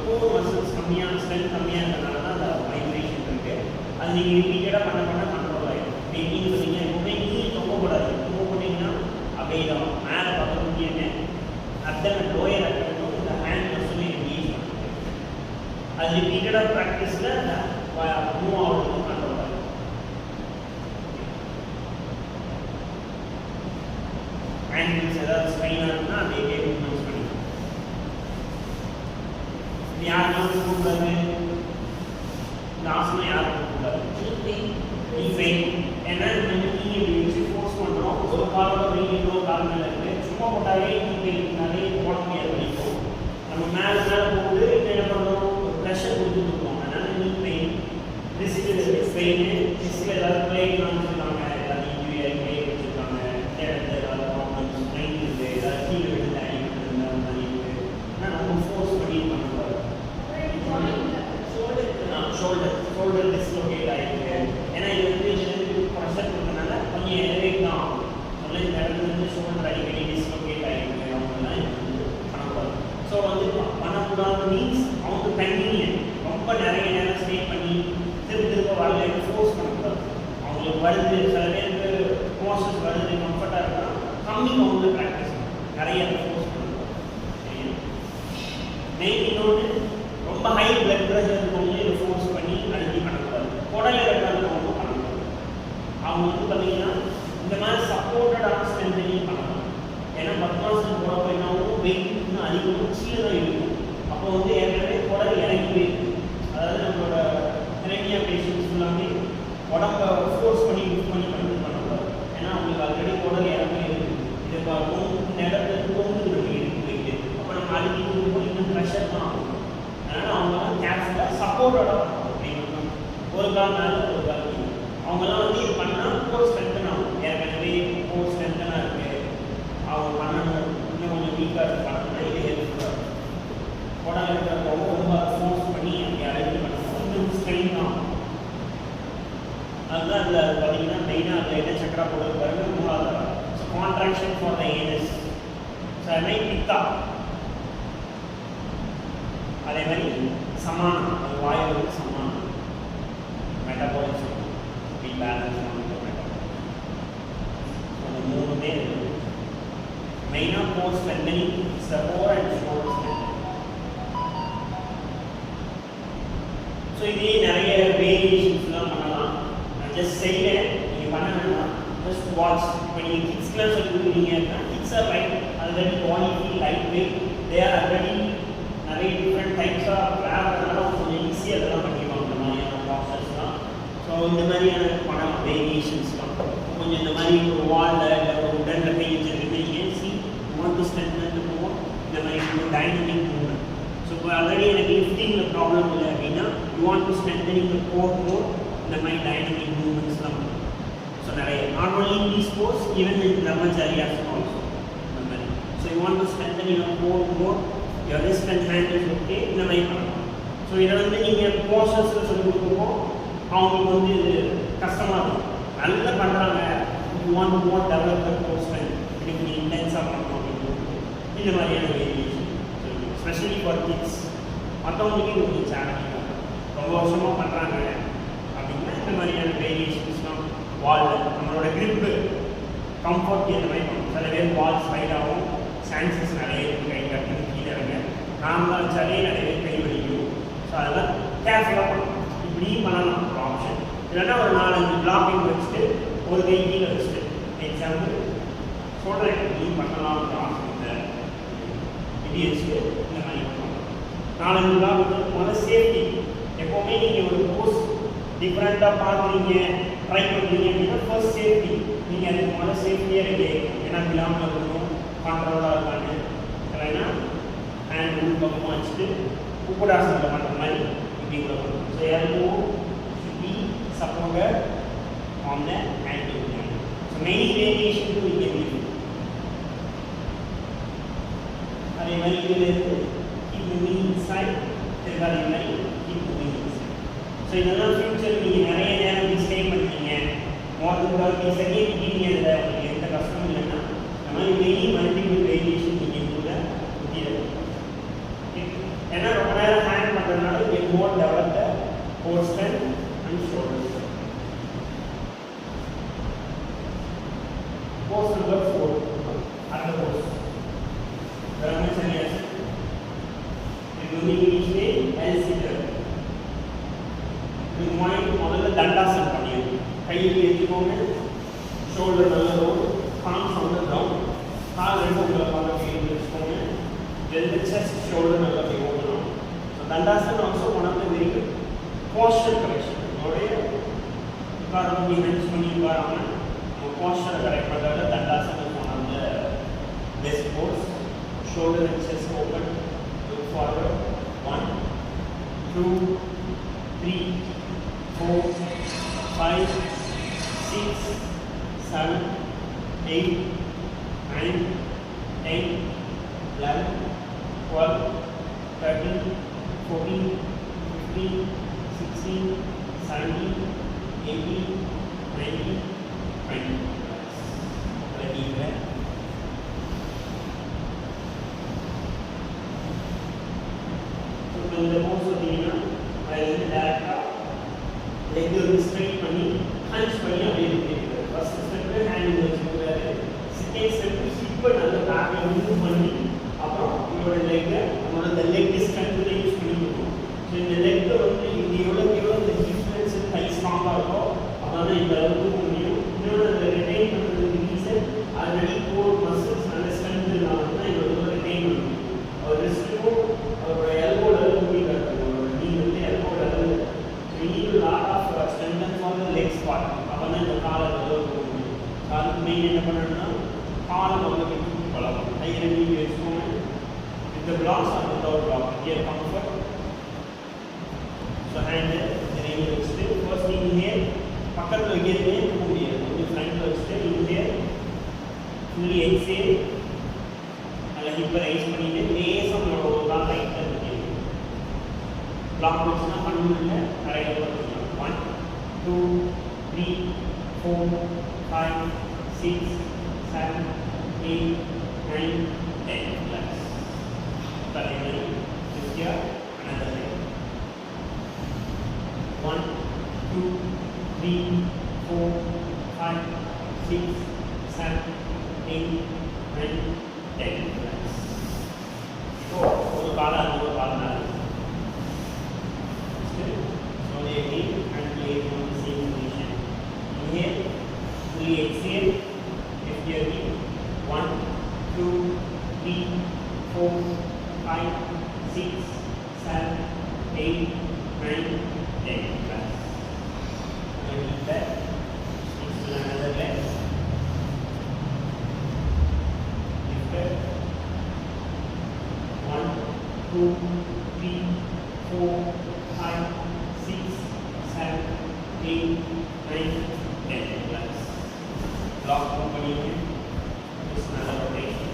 A: கோர் மசில்ஸ் கம்மியாக ஸ்ட்ரென்த் கம்மியாக இருக்கிறதுனால தான் அந்த வைப்ரேஷன் இருக்குது. அது நீங்கள் ரிப்பீட்டடாக பண்ண கண்ட்ரோல் ஆகிடும். நீங்கள் சொன்னீங்க எப்பவுமே நீர் தொங்கக்கூடாது. தொங்க போட்டிங்கன்னா அப்படியே தான் மேலே பார்க்க முடியுங்க. அப்டமன் லோயர் அப்டமனும் இந்த ஹேண்ட் மசில் என்கேஜ் பண்ணுறது. அது ரிப்பீட்டடாக ப்ராக்டிஸில் மூவ் ஆகிறதுக்கு கண்ட்ரோல் ஆகிடும். ஆங்கிள்ஸ் ஏதாவது ஸ்ட்ரெயினாக இருக்குன்னா அதே மூவ்மெண்ட்ஸ் பண்ணிக்கலாம். இது யாருனாலும் இருக்கக்கூடாது, இந்த ஆசனம் யாரும் இருக்கக்கூடாது. பெயின் ஏன்னா நம்ம நீங்கள் இப்படி வச்சு ஃபோர்ஸ் பண்ணுறோம். ஒரு காலோட வெயில் இன்னொரு காலம் மேலே இருக்குது. சும்மா போட்டாலே பெயின்னாலே போட முடியாது வலிக்கும். நம்ம மேலே போகும்போது என்ன பண்ணுறோம், ஒரு ப்ரெஷர் கொடுத்துருக்கோம். அதனால் நீ பெயின் ரிஸ்க் பெயின் ரிஸ்கில் ஏதாவது பிளேட் வச்சுருக்காங்க, ஏதாவது இன்ஜுரி ஆகி பிளேட் வச்சுருக்காங்க, இடத்துல ஏதாவது ப்ராப்ளம்ஸ் இருக்குது, ஏதாவது கீழே விழுந்து அடிக்கிறது அந்த மாதிரி இருக்குது. ஆனால் நம்ம ஃபோர்ஸ் பண்ணி பண்ணக்கூடாது. ஷோல்டர் டிஸ்லோகேட் ஆகிருக்கு. ஏன்னா இது வந்து இதுலேருந்து ப்ரெஷர் கொடுத்தனால கொஞ்சம் எலவேட் தான் ஆகும். அதனால் இந்த இடத்துல வந்து ஷோல்டர் அடிக்கடி டிஸ்லோகேட் ஆகிருக்கு. அவங்கெல்லாம் இது வந்து பண்ணக்கூடாது. ஸோ வந்து பண்ணக்கூடாது மீன்ஸ் அவங்க கன்வீனியன்ட் ரொம்ப நிறைய நேரம் ஸ்டே பண்ணி திரும்ப வரல ஃபோர்ஸ் பண்ணக்கூடாது. அவங்களுக்கு வருது, சில பேருக்கு போஸ்டர்ஸ் வருது, கம்ஃபர்ட்டாக இருக்குன்னா கம்மி அவங்க ப்ராக்டிஸ் நிறைய ஃபோர்ஸ் பண்ணக்கூடாது. சரியா? மெயின் இன்னொன்று ரொம்ப ஹை பிளட் ப்ரெஷர் இருக்கவங்களே இதை ஃபோர்ஸ் பண்ணி அழுத்தி பண்ணக்கூடாது. குடலை இருக்கிறவங்க பண்ணக்கூடாது. அவங்க வந்து பார்த்தீங்கன்னா இந்த மாதிரி சப்போர்ட்டடான ஸ்ட்ரென்த்தனிங் பண்ணலாம். ஏன்னா பத்மாசனம் போட போயினாவும் வெயிட் இன்னும் அதிகமாக கீழே தான் இருக்கும். அப்போ வந்து ஏற்கனவே குடல் இறங்கி போயிருக்கு. அதாவது நம்மளோட ஹெரேனியா பேஷண்ட்ஸ் எல்லாமே உடம்ப ஃபோர்ஸ் பண்ணி யூஸ் பண்ணி பண்ணக்கூடாது. ஏன்னா அவங்களுக்கு ஆல்ரெடி குடல் இறங்கி இருக்குது. இதை பார்க்கும் இந்த இடத்துல தோந்து போயிட்டு அப்போ நம்ம அழுத்தி போய் இன்னும் ப்ரெஷர் தான் ஆகும். அதனால் அவங்களாம் கேர்ஃபுல்லாக சப்போர்ட்டோட அப்படின்னு ஒரு கால் மேலே ஒரு கால் கீழே அவங்கெல்லாம் வந்து இது பண்ணால் கோர் ஸ்ட்ரென்த்தன் ஆகும். ஏற்கனவே கோர் ஸ்ட்ரென்த்தனாக இருக்குது, அவங்க பண்ணணும். இன்னும் கொஞ்சம் வீக்காக பண்ணணும்னா இது ஹெல்ப்ஃபுல்லாக இருக்கும். உடம்பு இருக்கிறப்போ ரொம்ப ஃபோர்ஸ் பண்ணி அப்படி அழைத்து பண்ணணும், கொஞ்சம் ஸ்ட்ரெயின் ஆகும். அதுதான் அதில் பார்த்தீங்கன்னா மெயினாக அதில் என்ன சக்கரா போடுறது பாருங்க, மூலாதார. So contraction for the anus. So அது மாதிரி பித்தா. அதே மாதிரி சமானம், அது வாயுவுக்கு சமானம். மெட்டபாலிசம் இப்படி பேலன்ஸ் பண்ணுறது மெட்டபாலிசம். அந்த மூணுமே இருக்குது. மெயினாக core strengthening, support and shoulder strengthening. So இதே நிறைய வேரியேஷன்ஸ்லாம் பண்ணலாம். நான் ஜஸ்ட் செய்கிறேன், நீங்கள் பண்ண வேண்டாம், ஜஸ்ட் வாட்ச். இப்போ நீங்கள் கிட்ஸ்லாம் சொல்லி கொடுக்குறீங்கன்னா kids are light already body feel light weight, they are already நிறைய டிஃப்ரெண்ட் டைப்ஸ் ஆஃப் கிராஃப்ட்னால கொஞ்சம் ஈஸியாக அதெல்லாம் பண்ணிடுவாங்க இந்த மாதிரியான ப்ராசஸ்லாம். ஸோ இந்த மாதிரியான படம் வேரியேஷன்ஸ்லாம் கொஞ்சம் இந்த மாதிரி ஒரு வாலில் இல்லை ஒரு உடனில் கை வச்சுருக்கு ஏசி வாண்ட் டு ஸ்ட்ரென்தன் போவோம். இந்த மாதிரி ஒரு டைனமிக் மூவ்மெண்ட். ஸோ இப்போ ஆல்ரெடி எனக்கு லிஃப்டிங்கில் ப்ராப்ளம் இல்லை அப்படின்னா you want to strengthening the core more, இந்த மாதிரி டைனமிக் மூவ்மெண்ட்ஸ்லாம் பண்ணுவோம். ஸோ நிறைய not only in the sports, even in பிரம்மச்சாரியாஸ் ஆல்சோ இந்த மாதிரி. So you want to strengthen your core more, your wrist and hand is okay இந்த மாதிரி பண்ணலாம். ஸோ இதை வந்து நீங்கள் போஸ்டர்ஸில் சொல்லி கொடுக்கும்போது அவங்களுக்கு வந்து இது கஷ்டமாக இருக்கும். நல்லா பண்ணுறாங்க, you want more develop the poster, இதுக்கு நீ இன்டென்ஸாக பண்ணணும் அப்படின்னு இந்த மாதிரியான வேரியேஷன் சொல்லுங்கள். ஸ்பெஷலி ஃபார் கிட்ஸ், மற்றவங்களுக்கு இது கொஞ்சம் சேலஞ்சிங்காக ரொம்ப வருஷமாக பண்ணுறாங்க அப்படின்னா இந்த மாதிரியான வேரியேஷன்ஸ்லாம் வாலில் நம்மளோட கிரிப்பு கம்ஃபர்ட் இந்த மாதிரி பண்ணும். சில பேர் வால் ஸ்பைட் ஆகும், சான்சஸ் நிறைய இருக்குது, கை கட்டுறது கீழே இருங்க, நார்மலாக வச்சாலே நிறைய பேர் கை வலிக்கும். ஸோ அதெல்லாம் கேர்ஃபுல்லாக பண்ணணும். இப்படியும் பண்ணலாம் ஒரு ஆப்ஷன். இல்லைன்னா ஒரு 4-5 பிளாக்கிங் வச்சுட்டு ஒரு கை கீழே வச்சுட்டு எக்ஸாம்பிள் சொல்கிறேன், இப்படியும் பண்ணலாம் ஒரு ஆப்ஷன். இப்படி வச்சுட்டு இந்த மாதிரி பண்ணலாம். 4-5 பிளாக் வந்து முதல்ல சேஃப்டி. எப்போவுமே நீங்கள் ஒரு கோர்ஸ் டிஃப்ரெண்ட்டாக பார்க்குறீங்க, ட்ரை பண்ணுறீங்க அப்படின்னா ஃபர்ஸ்ட் சேஃப்டி. நீங்கள் அதுக்கு முதல்ல சேஃப்டியாக இருக்கு, ஏன்னா விழாமல் இருக்கணும், கண்ட்ரோலாக இருக்காங்க. இல்லைன்னா ஹேண்ட் உள் பக்கமாக வச்சுட்டு உப்புடாசனத்தில் பண்ணுற மாதிரி இப்படி கூட பண்ணணும். So elbow should be supported on the ankle. So many variations we can do. அதே மாதிரி இதில் keep moving inside, திரும்ப அதே மாதிரி keep moving inside. ஸோ இதெல்லாம் ஃபியூச்சர் நீங்கள் நிறைய நேரம் டிஸ்டே பண்ணுறீங்க, மோர் தென் 30 செகண்ட் நீங்கள் இதில் உங்களுக்கு எந்த கஷ்டமும் இல்லைன்னா இந்த மாதிரி மெனி மல்டிபிள் வேரியேஷன் நீங்கள் கூட முடியாது. ஏன்னா ரொம்ப நேரம் ஹேண்ட் பண்ணுறதுனால get more developed core strength and shoulder strength. Pose number 4, other pose. Brahmacharya. Doing each day and sit-up. You mind முதல்ல தண்டாசனம் பண்ணிடுங்க. கையை ஏற்றிக்கோங்க, ஷோல்டர் நல்ல roll, palms on the ground, கால் ரெண்டு உங்களை பார்க்க கையை வச்சுக்கோங்க, then the chest, shoulder நல்லா போய் ஓடணும். So தண்டாசனம் also one of the very good posture correction. உங்களுடைய உட்காரம் ஹென்ஸ் பண்ணி உட்காராம posture கரெக்ட் பண்ணுறது தண்டாசனம் one of the best pose. Shoulder and chest open, look forward, 1, 2, 3, 4, 5, 6, 7, 8, 9, 10, 11, 12, 13, 14, 15, 16, 17, 18, 19, 20. Ready, right? So இந்த போஸ் பார்த்தீங்கன்னா அதில் வந்து டேரெக்டாக லெக் வந்து ஸ்ட்ரைட் பண்ணி ஹன்ச் பண்ணி அப்படியே இருக்கிறது. ஃபர்ஸ்ட் ஸ்டெப்பு ஹேண்ட் வச்சுக்கிறாரு, செகண்ட் ஸ்டெப்பு ஹிப்பை நல்லா பேக்கில் மூவ் பண்ணி அப்புறம் உங்களோட லெக்கை நம்மளோட இந்த லெக் டிஸ்டன்ஸில் யூஸ் பண்ணிக்கணும். ஸோ இந்த லெக்கை வந்து இது எவ்வளோக்கு எவ்வளோ இந்த டிஸ்டன்ஸ் கை ஸ்ட்ராங்காக இருக்கோ அப்போ தான் இந்த அளவுக்கு முடியும். இன்னொன்று அந்த ரிட்டைன் பண்ணுறதுக்கு ரீசன் ஆல்ரெடி கோர் மசில்ஸ் நல்ல ஸ்ட்ரென்த் இருந்தால் தான் இது வந்து ரிட்டைன் பண்ண முடியும். அவர் ரிஸ்ட்டும் அவரோட எல்போ லெவல் முடிவு அவரோட நீ வந்து elbow level need lot of strengthen for the legs part. அப்போ தான் இந்த காலை லெவல் போக முடியும். அதுக்கு மெயின் என்ன பண்ணணும்னா காலை முதல்ல தூக்கி பழகும், கையில் நீங்க வச்சுக்கோங்க. இந்த blocks are without block here comfort. So hand நிறைய வச்சுட்டு ஃபர்ஸ்ட் நீங்கள் ஹியர் பக்கத்தில் வைக்கிறதே போக முடியாது, கொஞ்சம் ஃப்ரண்ட்டில் வச்சுட்டு நீங்கள் ஹியர் ஃபுல்லி எக்ஸேல் நல்லா ஹிப்பை ரைஸ் பண்ணிட்டு லேசாக உங்களோட ஒரு கால் லைட்டாக இருக்குது. பிளாக் வச்சுன்னா பண்ண முடியல, நிறைய பார்த்துக்கலாம். 1, 2, 3, 4, 5, 6, 7, 8, 9, 10. Plus. Finally, this here, another leg. 1, 2, 3, 4, 5, 6, 7, 8, 9, 10. Plus. So, ஒரு கால ஒரு காலனால slowly again and place on the same position. Inhale, fully exhale. If you are 1, 2, 3, 4, 5, 6, 7, 8, 9, 10. Plus. Repeat that. Next to another leg. Lift it. 1, 2, 3, 4, 5, 6, 7, 8, 9, 10. Plus. Block company. Just another rotation.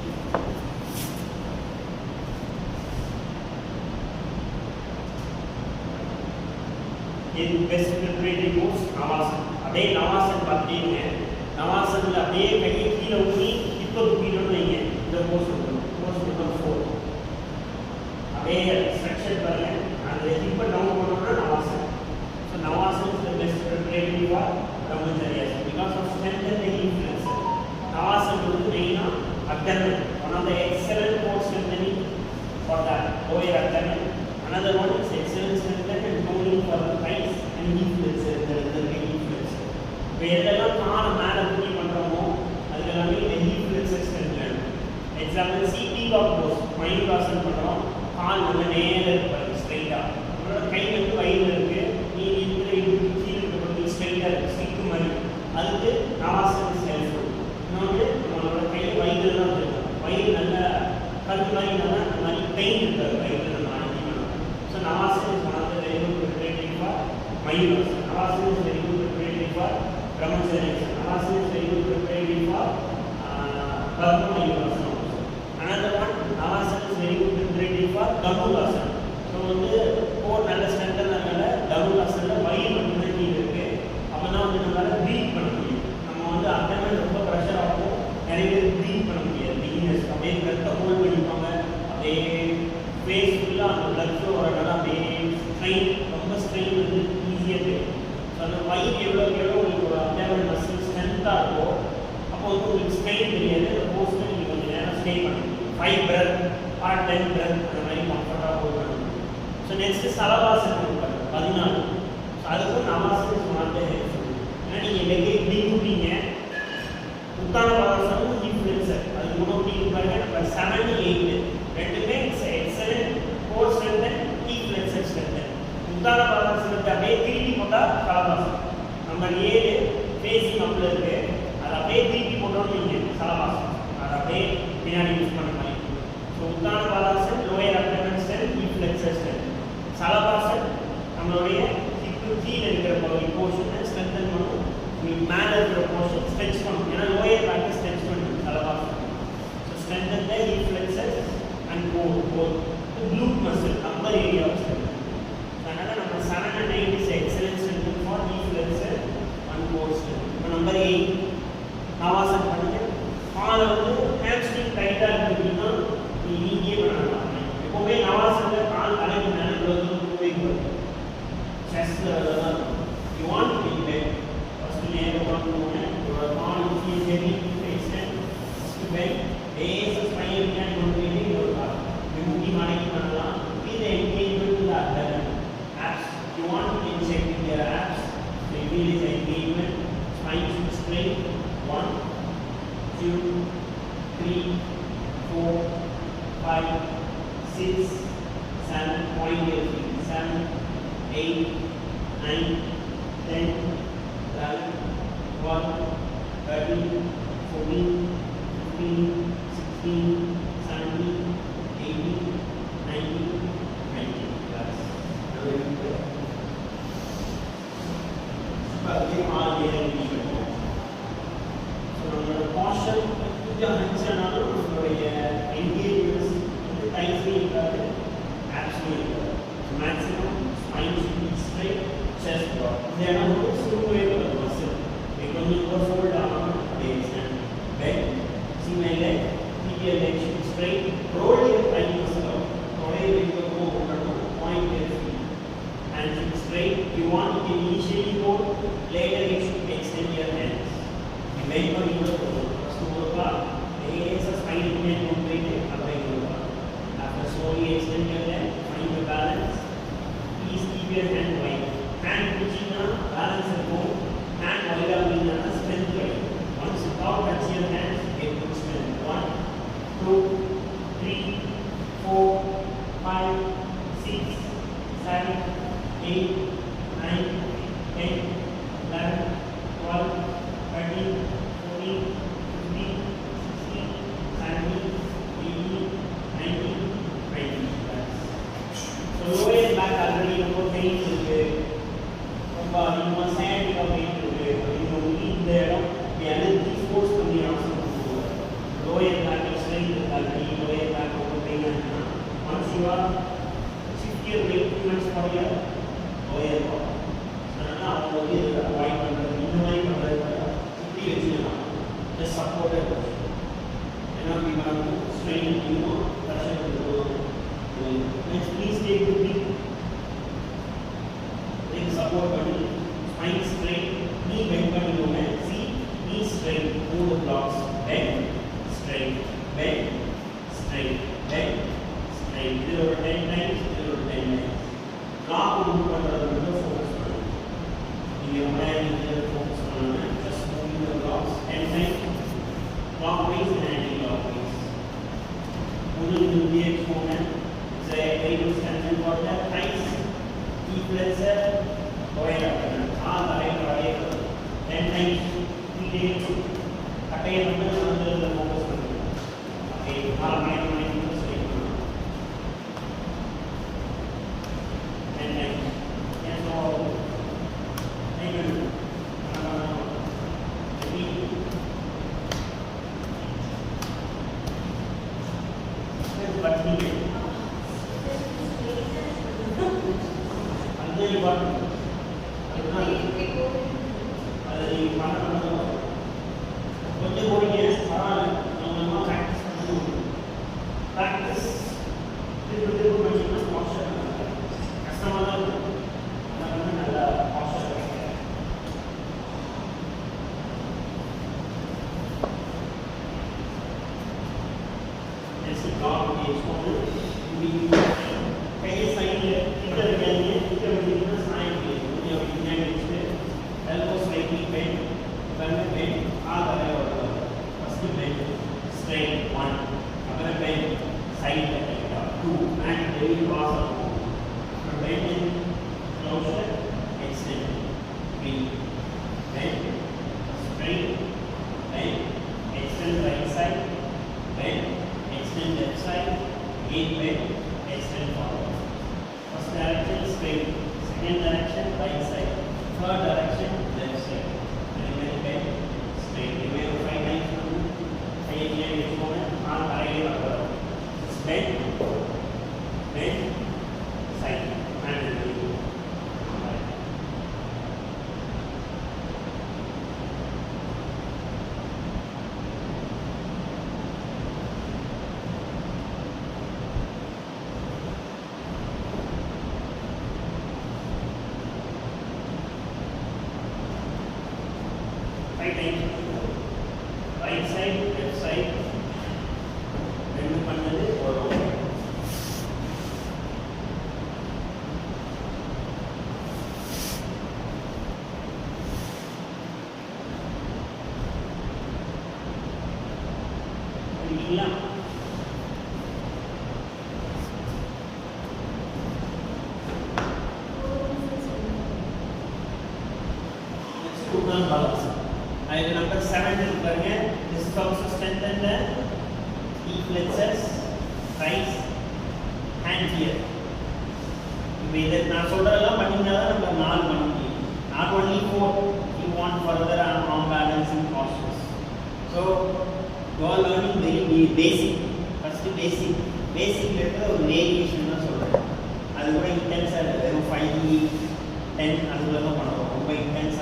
A: இது best preparatory Bose நவாசன். அப்படியே நவாசன் பார்த்தீங்க, நவாசனில் அப்படியே கையை கீழே ஊனி இப்போ தூக்கிட்டோம்னு வைங்க, இந்த போஸ் இருக்கும். போஸ் நம்பர் 4 அப்படியே ஸ்ட்ரக்சர் பாருங்க, அந்த ஹிப்பை டவுன் பண்ணோம்னா நவாசன். ஸோ நவாசன் is the best preparatory for பிரம்மச்சரியாசன் because of strength and influence. நவாசன் வந்து மெயினாக abdomen, one of the excellent core strengthening for the lower abdomen. Another one is excellent strengthening and toning for the thighs and knee flexor, the knee flexor. இப்போ எதெல்லாம் காலை மேலே தூக்கி பண்ணுறோமோ அதுக்கெல்லாமே இந்த knee flexor strengthen. எக்ஸாம்பிள் சிடி பாக் pose, மயூராசன் பண்ணுறோம், கால் வந்து நேராக இருப்பாரு ஸ்ட்ரைட்டாக, நம்மளோட கை வந்து வயிறில் இருக்குது, நீ இருக்கிற இடுப்பு கீழே இருக்கிறது ஸ்ட்ரைட்டாக இருக்குது, ஸ்டிக்கு மாதிரி, அதுக்கு நவாசன் இஸ் ஹெல்ப்ஃபுல். இன்னொன்று நம்மளோட கையை வயிறு தான் இருக்கும், வயிறு நல்லா கல் மாதிரி நல்லா அந்த மாதிரி பெயின் இருக்காது வயிறு நம்ம அனுப்பிக்கணும். ஸோ நவாசன் is one of the very good preparatory for மயூராசன். நவாசன் is very good preparatory for பிரம்மச்சரியாசன். நவாசன் is very good preparatory for பத்ம மயூராசன். அனதர் ஒன் நவாசன் is very good preparatory for தனுராசன். ஸோ வந்து கோர் நல்ல ஸ்ட்ரென்த்தனால தனுராசனில் வயிறு மட்டும்தான் கீழே இருக்குது, அப்போ தான் வந்து நம்மளால் ப்ரீத் பண்ண முடியும். நம்ம வந்து அப்டமன் ரொம்ப ப்ரெஷர் ஆகும், நிறைய பேர் ப்ரீத் பண்ண முடியாது, பிகினர்ஸ் அப்படியே கரெக்டாக ஹோல்ட் பண்ணிப்பாங்க, அப்படியே ஃபேஸ் ஃபுல்லாக அந்த பிளட் ஃப்ளோ வரனால அப்படியே ஸ்ட்ரெயின், ரொம்ப ஸ்ட்ரெயின் வந்து ஈஸியாக தெரியும். ஸோ அந்த வயிறு எவ்வளோ உங்களுக்கு ஒரு அப்டமன் மசில் ஸ்ட்ரென்த்தாக இருக்கோ அப்போ வந்து உங்களுக்கு ஸ்ட்ரெயின் தெரியாது, அந்த போஸ்ட்டில் நீங்கள் கொஞ்சம் நேரம் ஸ்டே பண்ண முடியும். 5 breath or 10 breath அந்த மாதிரி கம்ஃபர்ட்டாக ஹோல்ட் பண்ண முடியும். ஸோ நெக்ஸ்ட்டு சலவாசன் இருப்பாங்க 14. ஸோ அதுக்கும் நவாசன் சொன்னாலே ஹெல்ப்ஃபுல். ஏன்னா நீங்கள் லெக்கை இப்படி கூப்பிங்க, உத்தான பாதாசனும் இன்ஃப்ளூயன்சர், அது முன்னோக்கி பாருங்க. நம்ம 7 8 ரெண்டுமே excellent core strength knee flexor strength. உத்தான பாதாசனத்தை அப்படியே திருப்பி போட்டால் சலவாசன். நம்பர் 7 ஃபேஸிங் அப்பில் இருக்குது, அதை அப்படியே திருப்பி போட்டோம்னு நீங்கள் சலவாசன், அதை அப்படியே பின்னாடி யூஸ் பண்ண மாதிரி. ஸோ உத்தான பாதாசன் lower abdomen strength, knee flexor strength. சலவாசன் நம்மளுடைய ஹிப்பு கீழே இருக்கிற பகுதி போர்ஷனை ஸ்ட்ரென்தன் பண்ணும், உங்களுக்கு மேலே இருக்கிற போர்ஷன் ஸ்ட்ரெச் பண்ணும், ஏன்னா லோயர் பேக்கை ஸ்ட்ரெச் பண்ணும் சலவாசன். So strengthen the hip flexor and core glute muscle upper area of strength. அதனால் நம்ம 7 and 8 is excellent strength for hip flexor and core strength. இப்போ நம்பர் 8 நவாசன் பண்ணுங்க. காலை வந்து ஹேம்ஸ்ட்ரிங் டைட்டாக இருக்குதுன்னா நீ ஈஸியே பண்ணலாம். எப்போவுமே நவாசனில் கால் தலைக்கு மேலே இவ்வளோ தூரம் போய்க்கு செஸ்ட்டில் தான் you want to be bend. First நேரம் பண்ணணுன்னு ஒரு கால் ஊசி ஹெவி எக்ஸ்டென்ட் ஃபஸ்ட்டு பெட் பேஸஸ் ஸ்பைன் பின்னாடி கொண்டு போயிட்டு இன்னொரு கால் முக்கி மடக்கி பண்ணலாம். இது என்கேஜ்மெண்ட் இந்த abdomen apps. You want to inject in your apps. So it is engagement. Spine should straight. 1 2 3 4 5 6 7 point 7 8 9 10 11 12 13 14 15 16 17 18 19 20 plus. நம்மளோட பாஸ்டர் கொஞ்சம் ஹென்ஸானாலும் நம்மளுடைய என்கேஜ்மெண்ட்ஸ் வந்து டைஸ்லேயும் இருக்காது, ஆப்ஸ்லேயும் இருக்காது. So maximum spine should be straight, chest drop. இந்த இடம் வந்து ஸ்லோவே வரும் மசில். இது கொஞ்சம் ஒரு ஃபோல்ட் ஆகாமல் அப்படியே stand bed. See my leg, keep your leg should straight, roll your thigh muscle out. தொடையை வெளியே போகணும், point your feet. Hands should straight. You want to initially hold, later you should extend your hands. You make one equal to first there is a spine movement completed, after slowly extend your hand, find the balance. Please keep your hand wide. Hand pushing up, balance and hold. Hand wide up in the strength wide. Once you touch your hands, get good strength. 1 2 3 4 5 6 7 8 9 10 11 12 13 14 15 16 17 18 19 20. So lower back already ரொம்ப pain இருக்கு, ரொம்ப அதிகமாக சேண்டிக்காக pain இருக்கு அப்படின்னு சொல்லி இந்த இடம் energy force பண்ணி அவசரம் போடுவார். லோயர் பேக்கில் ஸ்ட்ரென்த் இருக்காது, லோயர் பேக் ரொம்ப பெயினாக இருக்குன்னா once you are shift your weight towards for your lower back. அதனால அவங்க வந்து இதை அவாய்ட் பண்ணுறது இந்த மாதிரி பண்ணுறது இப்படி வச்சுக்கலாம் ஜஸ்ட் சப்போர்ட்டட் ஏன்னா இப்போ நம்ம ஸ்ட்ரெயின் பண்ணிக்கணும் ப்ரெஷர் கொடுக்கணும் next please take to be இதுக்கு சப்போர்ட் பண்ணி ஸ்பைன் ஸ்ட்ரெயின் நீ பெண்ட் பண்ணிக்கோங்க see knee strain 3 blocks bend strain bend strain bend strain இது ஒரு 10 டைம்ஸ் இது ஒரு 10 டைம்ஸ் பிளாக் மூவ் பண்ணுறது மட்டும் ஃபோக்கஸ் பண்ணுங்க நீங்கள் ரொம்ப நேரம் ஃபோக்கஸ் பண்ணுங்க just moving the blocks 10 times clockwise and anti-clockwise. Moving to the exponent, say very good standard for the thighs, knee flexor, lower abdomen. All the right, 10 times, 3 days. Attay abdomen under the focus. Okay, all right, straight. 10 times. And so, but he under what அது பண்ணணும் கொஞ்சம் போறீங்க பரவாயில்ல நம்ம practice பண்ணணும் practice திருப்பி பண்ணிங்கன்னா pastor கஷ்டமாக தான் இருக்கும் ஆனால் வந்து நல்லா பாஸ்டர் கிடைக்கும் கையை சைடில் கிட்ட வைக்காதீங்க கிட்ட வச்சிங்கன்னா சாயம் கொஞ்சம் அப்படி பின்னாடி வச்சுட்டு எல்போ ஸ்லைட்லி பெண்ட் அப்புறம் bend all the way first bend straight 1 அப்புறம் பெண்ட் சைடில் 2 அண்ட் வெரி பாஸ் ஆகும் அப்புறம் bend closer extend 3 bend straight bend extend right side bend extend left side, again bend, extend forward. First direction straight, second direction right side, third direction left side. And again bend, straight. Remain 5 times. Again here you go and arm parallel over. Bend, bend, side, and then you go. Right side, left side, ரெண்டு பண்ணது வரும் இல்லைங்களா balance. And number 7 is this is also strengthen the knee flexors, thighs, and here. Not only 4, you want further arm balance and postures. So you are learning very basic. First basic letter or variation. That's why intense 5, 10, intense.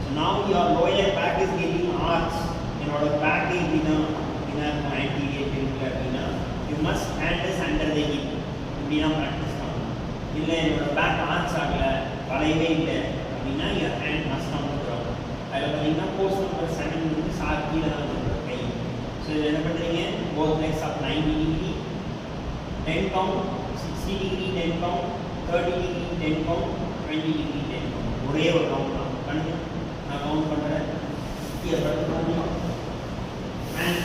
A: So now your lower back is getting arched. In order back is anterior, you must hand this under the hip. Practice. Back arch your hand must come to ground. Post number 7 is so both legs up 90 degree, 10 count, 60 degree, 10 count, 30 degree, 10 count, 20 degree, 10 count. Count. Now count here, and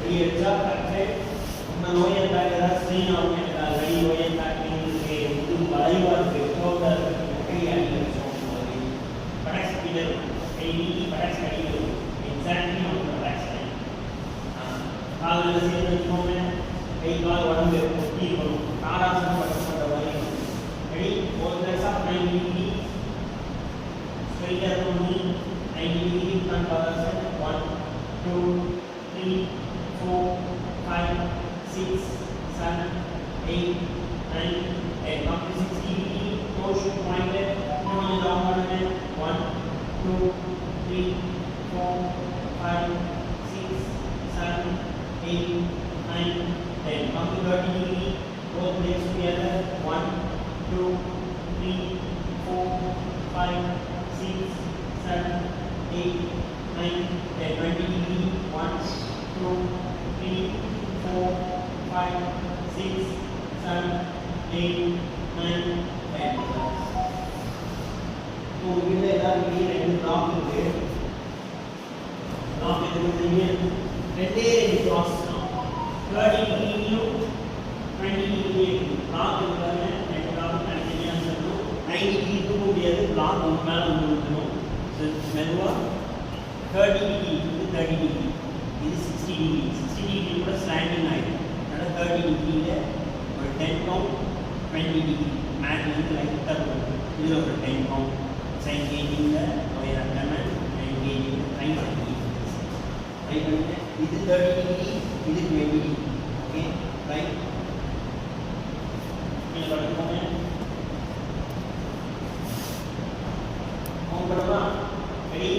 A: here back side. Lower back strain on very lower back means live or before the exactly on the back side. All the same moment, one way, ready? Both legs up 90 degree, straight up on knee, 90 degree front balance. 1, 2, 3, 4, 5, 6, 7, 8, 9, 10. Come to 60 degree, toe should point left. கொஞ்சம் down பண்ணுங்க 1 2 3 4 5 6 7 8 9 10 come to 30 degree both legs together 1 2 3 4 5 6 7 8 9 10 20 degree 1 2 3 4 5 6 7 8 9 10 तो ये எல்லாரும் இங்க ரெண்டு black இருக்கு black எதுக்குங்க ரெண்டே ரெண்டு பிளாக்ஸ் தான் 30 டிகிரியும் 20 டிகிரியும் பிளாக் இருக்காங்க ரெண்டு பிளாக் தனித்தனியா சொல்லணும் 90 டிகிரி தூக்க முடியாது பிளாக் ஒரு மேல வந்துடும் மெதுவா 30 டிகிரி இது 30 டிகிரி இது 60 டிகிரி 60 டிகிரி கூட ஸ்லாண்டிங் ஆயிடும் அதனால 30 டிகிரியில ஒரு 10 கவுண்ட் 20 டிகிரி மேட்ல இருந்து லைட்டா போகும் இதுல ஒரு 10 count engaging the wire abdomen and engaging the right degree. Right, this is 30 degree, this is 20 degree. Okay, right? Ini kalau kita berapa? Ready?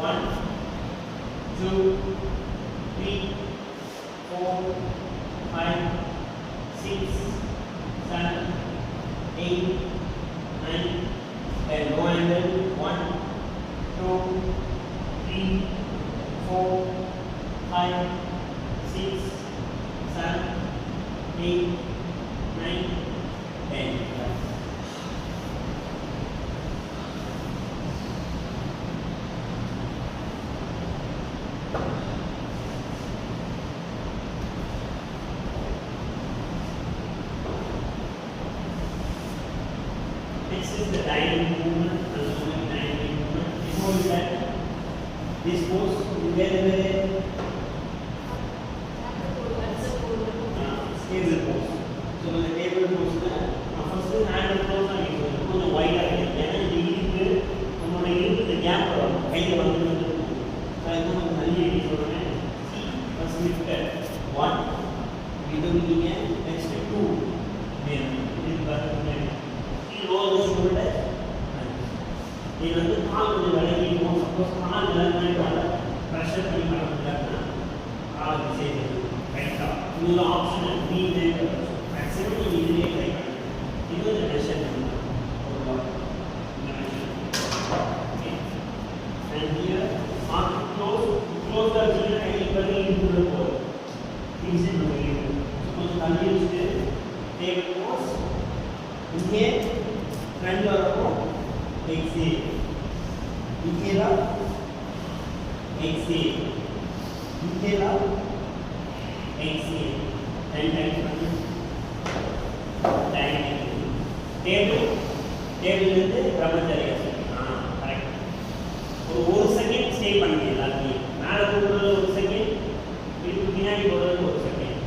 A: 1, 2, 3, 4, 5, 6, 7, 8, 9. And low angle 1, 2, 3, 4, 5, 6, 7, 8, 9, 10. Next is the dynamic movement, dynamic movement. Before that, this pose, where stable pose. So the stable pose, first hand pose are used. கொஞ்சம் wide ஆ இருக்கு. ஏன்னா இது இருக்கு, நம்மளோட இருக்கு இந்த gap கையில வந்து இருக்கும். அது கொஞ்சம் தள்ளி எடுத்து சொல்றேன். First lift 1, இது நீங்க next 2 வேணும். இது பாருங்க. Roll the shoulder. ये வந்து கால் கொஞ்சம் விலகி இருக்கும் சப்போஸ் கால் விலகினால பிரஷர் பண்ணி பண்ணாங்கன்னா கால் சேர்த்து ரைட்டா இந்த ஆப்ஷன் பி லைன் மேக்ஸிமம் நீங்க இதுலயே ட்ரை பண்ணுங்க இது ஒரு மெஷர் பண்ணலாம் okay and here on close the chin and equally into the ball things in the way கொஞ்சம் தள்ளி வச்சுட்டு take pose இங்கே फ्रंट வரப்போ exhale inhale out exhale inhale out exhale 10 times பண்ணு table இருந்து பிரம்மச்சரிய கரெக்ட் ஒரு செகண்ட் ஸ்டே பண்ணுங்க எல்லாத்தையும் மேலே போகிறது ஒரு செகண்ட் இதுக்கு பின்னாடி போகிறது ஒரு செகண்ட்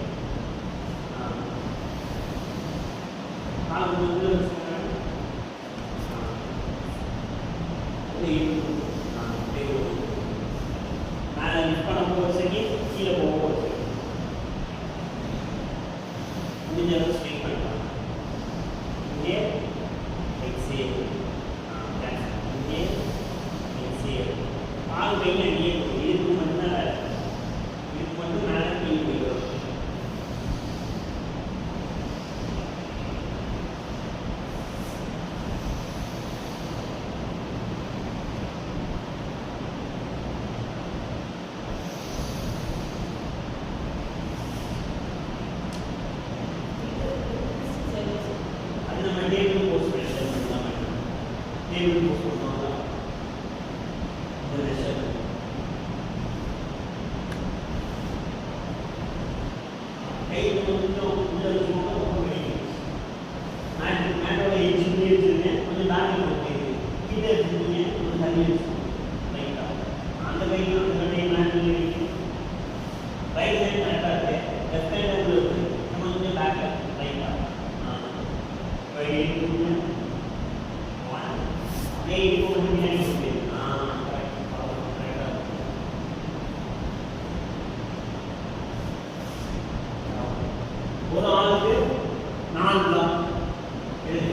A: காலம் வந்து மேலே லிஃப்ட் பண்ண போகிற செகண்ட் கீழே போக போகிற செகண்ட் முடிஞ்ச அளவு ஸ்ட்ரெயிட் பண்ணலாம் இங்கே எக்ஸேல் இங்கே எக்ஸேல் கால் கையில் அடியே போகுது இதுக்கு மட்டும்தான் வேலை இதுக்கு மட்டும் மேலே கீழே போயிடும் table pose pressure table pose பண்ணாங்க இந்த pressure கை கொஞ்சம் உள்ள வச்சுக்கோங்க ரொம்ப வெளியே மேட்டோட எட்ஜ் வச்சுருங்க கொஞ்சம் பேக்கில் போட்டு கிட்ட வச்சுருக்கீங்க கொஞ்சம் தள்ளி வச்சுக்கோங்க ரைட்டாக அந்த கையில் அந்த கட்டையை மேட்டில் வைக்கணும் ரைட் ஹேண்ட் கரெக்டாக இருக்கு லெஃப்ட் ஹேண்ட் உள்ள இருக்கு நம்ம கொஞ்சம் பேக்கில் ரைட்டாக ஒரு ஆளுக்கு 4 பிளாக் எழுது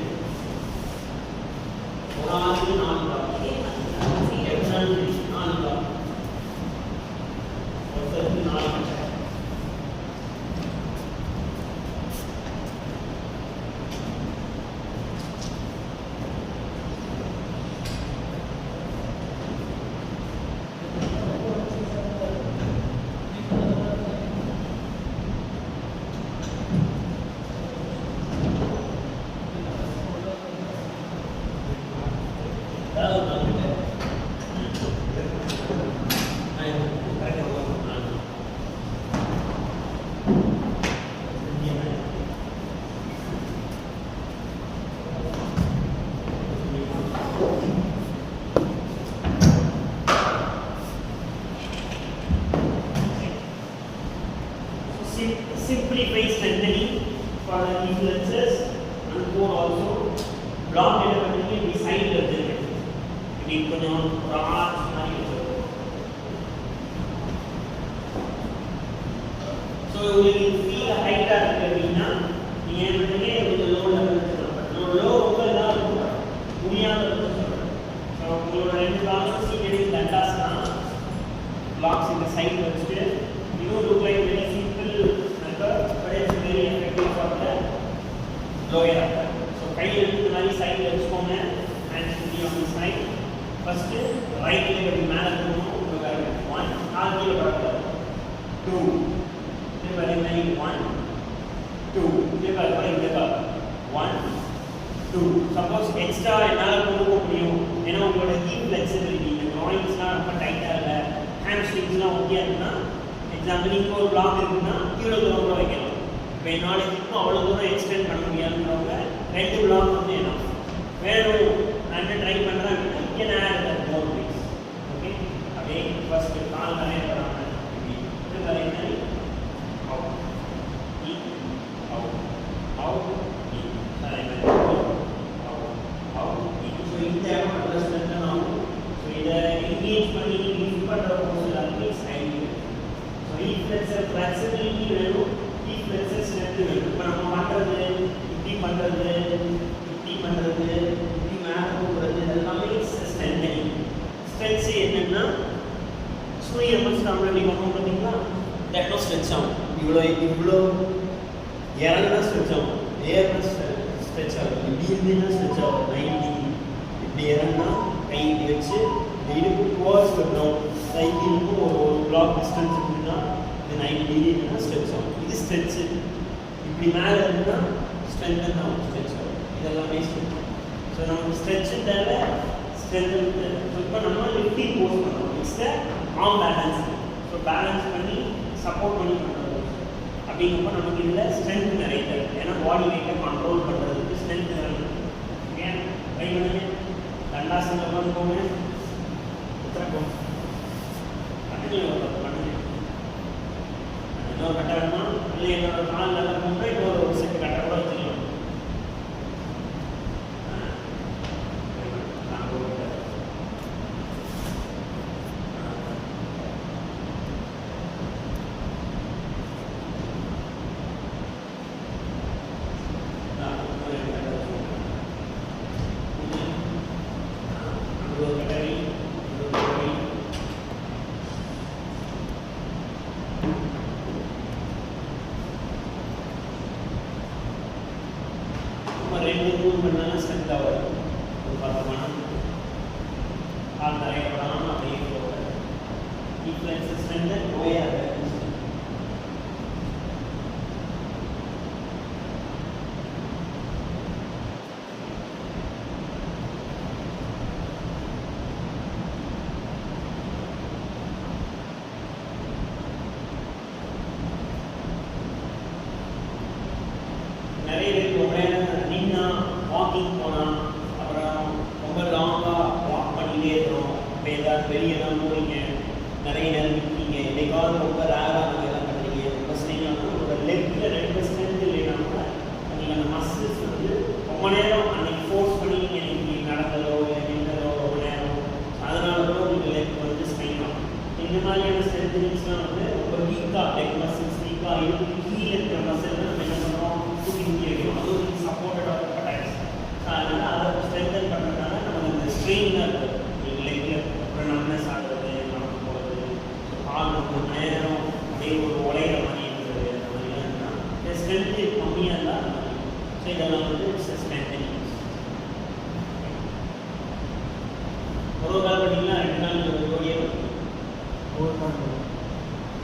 A: பிளாக் என்ன பண்ணுவீங்க இப்படி சைடில் வச்சுருக்கேன் இப்படி கொஞ்சம் ஒரு ஆர்ச் மாதிரி வச்சுருக்கோம். ஸோ உங்களுக்கு ஃபீல் ஹைட்டாக இருக்குது அப்படின்னா நீங்கள் என்ன பண்ணுறீங்க கொஞ்சம் லோ லெவல் வச்சுருக்கோம். லோ ரொம்ப இதாக இருக்கும் முடியாத சொல்கிறேன். ஸோ உங்களோட 2 காலும் சீக்கிரம் தண்டாஸ்னா blocks in the side வச்சுட்டு you look like very simple method but it's very effective for the lower upper. So கை எடுத்து மாதிரி சைடு வச்சுக்கோங்க. hands should be on the side. first right leg அப்படி மேலே போகணும். look at it. 1 கால் கீழே பரப்ப 2 இது வரை மாதிரி 1 2 இது வரை இந்த கால் 1 2 சப்போஸ் எக்ஸ்ட்ரா என்னால் கொண்டு போக முடியும் ஏன்னா உங்களோட ஹீப் ஃப்ளெக்சிபிலிட்டி இந்த க்ராயின்ஸ்லாம் ரொம்ப டைட்டாக இல்லை ஹேம்ஸ்ட்ரிங்ஸ்லாம் ஓகே இருக்குன்னா எக்ஸாம்பிள் இங்கே ஒரு பிளாக் இருக்குன்னா இவ்வளோ தூரம் கூட வைக்கலாம். இப்போ என்னோட ஹிப்பும் அவ்வளோ தூரம் எக்ஸ்டெண்ட் பண்ண முடியாதுன்றவங்க 2 பிளாக் வந்து என்ன வேணும் நான் என்ன ட்ரை பண்ணுறேன் அப்படின்னா இங்கே நான் மோர் ப்ளீஸ் ஓகே. அப்படியே ஃபர்ஸ்ட் கால் நிறைய வராங்க இது வரைக்கும் அவுட் அவுட் அவுட் அதே மாதிரி இந்த இடம் நல்லா ஸ்ட்ரென்தன் ஆகும். ஸோ இதை என்கேஜ் பண்ணி லிஃப்ட் பண்ணுற போது எல்லாருமே சைடு. ஸோ ஹீப் ஃப்ளெக்ஸர் ஃப்ளெக்சிபிலிட்டி வேணும், ஹீப் ஃப்ளெக்ஸர் ஸ்ட்ரென்த் வேணும். இப்போ நம்ம பண்ணுறது இப்படி பண்ணுறது இப்படி மேலே போகிறது எல்லாமே ஸ்ட்ரென்தனிங். ஸ்ட்ரென்த்ஸ் என்னென்னா சூரிய நமஸ்காரம் பண்ணி பண்ணுவோம் பார்த்தீங்களா தட்டும் ஸ்ட்ரெச் ஆகும். இவ்வளோ இறங்குனா ஸ்ட்ரெச் ஆகும், ஏறுனா ஸ்ட்ரெச் ஆகும், இப்படி இருந்துன்னா ஸ்ட்ரெச் ஆகும் 90. இப்படி இறங்கினா கை இப்படி வச்சு இடுப்பு டுவர்ட்ஸ் வரணும். சைக்கிளுக்கும் ஒரு பிளாக் டிஸ்டன்ஸ் இருக்குன்னா இது 90 டிகிரி இருக்குன்னா ஸ்ட்ரெச் ஆகும். இது ஸ்ட்ரெச்சு. இப்படி மேலே இருக்குன்னா ஸ்ட்ரென்தன் ஆகும், ஸ்ட்ரெச் ஆகும். இதெல்லாமே ஸ்ட்ரெச். ஸோ நமக்கு ஸ்ட்ரெச்சு தேவை, ஸ்ட்ரென்தன் தேவை. ஸோ இப்போ நம்ம லிஃப்டிங் போஸ் பண்ணுறோம். It's the arm balance. So balance பண்ணி சப்போர்ட் பண்ணி பண்ணுறோம். அப்படிங்கிறப்ப நமக்கு இதில் ஸ்ட்ரென்த் நிறைய தேவை. ஏன்னா பாடி வெயிட்டை கண்ட்ரோல் பண்ணுறதுக்கு ஸ்ட்ரென்த் வேணும். ஓகே ட்ரை பண்ணுங்க. தண்டாசனம் பண்ணுவோங்க. உத்தரப்போம் கண்டினியூ பண்ணுங்க. இன்னொரு கட்டை வேணுமா இல்லை என்னோட கால் நல்லா போனால் இன்னொரு செட்டு கட்டை கூட வச்சுக்கலாம். நிறைய பேருக்கு ரொம்ப நேரம் நின்னா வாக்கிங் போனால் அப்புறம் ரொம்ப லாங்காக வாக் பண்ணிகிட்டே இருக்கிறோம். இப்போ ஏதாவது வெளியெல்லாம் போகிறீங்க, நிறைய நேரம் நிற்கிறீங்க, என்னைக்காவது ரொம்ப ரேராக நம்ம எல்லாம் பண்ணுறீங்க. ரொம்ப ஸ்ட்ரெயினாக உங்களோட லெஃப்ட்டில் 2 ஸ்ட்ரென்த் இல்லைன்னா கூட உங்களுக்கு அந்த மசில்ஸ் வந்து ரொம்ப நேரம் அன்றைக்கி ஃபோர்ஸ் பண்ணி நீங்கள் இன்னைக்கு நடந்ததோ இல்லை நின்றதோ ரொம்ப நேரம் அதனால கூட உங்களுக்கு லெஃப்ட் வந்து ஸ்ட்ரெயின் ஆகும். இந்த மாதிரியான ஸ்ட்ரென்த்னிங்ஸ்லாம் வந்து ரொம்ப வீக்காக லெக் மசில்ஸ் வீக்காக இருக்கு. கீழே இருக்கிற மசில் நம்ம என்ன பண்ணுறோம் தூக்கி வைக்கணும். அது ஒரு சப்போர்ட்டடாக பட்டாச்சு. அதனால் அதை ஸ்ட்ரென்தன் பண்ணுறதுனால நமக்கு இந்த ஸ்ட்ரெயினாக இருக்குது. நீங்கள் லெக்கில் அப்புறம் நம்னஸ் ஆகிறது, நமக்கு போகிறது, கால் ரொம்ப நேரம் அப்படியே ஒரு உலையிற மாதிரி இருக்குது. அந்த மாதிரிலாம் இருந்தால் இந்த ஸ்ட்ரென்த்து கம்மியாக இருந்தால் அந்த மாதிரி. ஸோ இதெல்லாம் வந்து ஸ்ட்ரென்தனிங். ஒரு கால் பண்ணிங்கன்னா 2 நாள் ஜோடியாக பண்ணுங்க.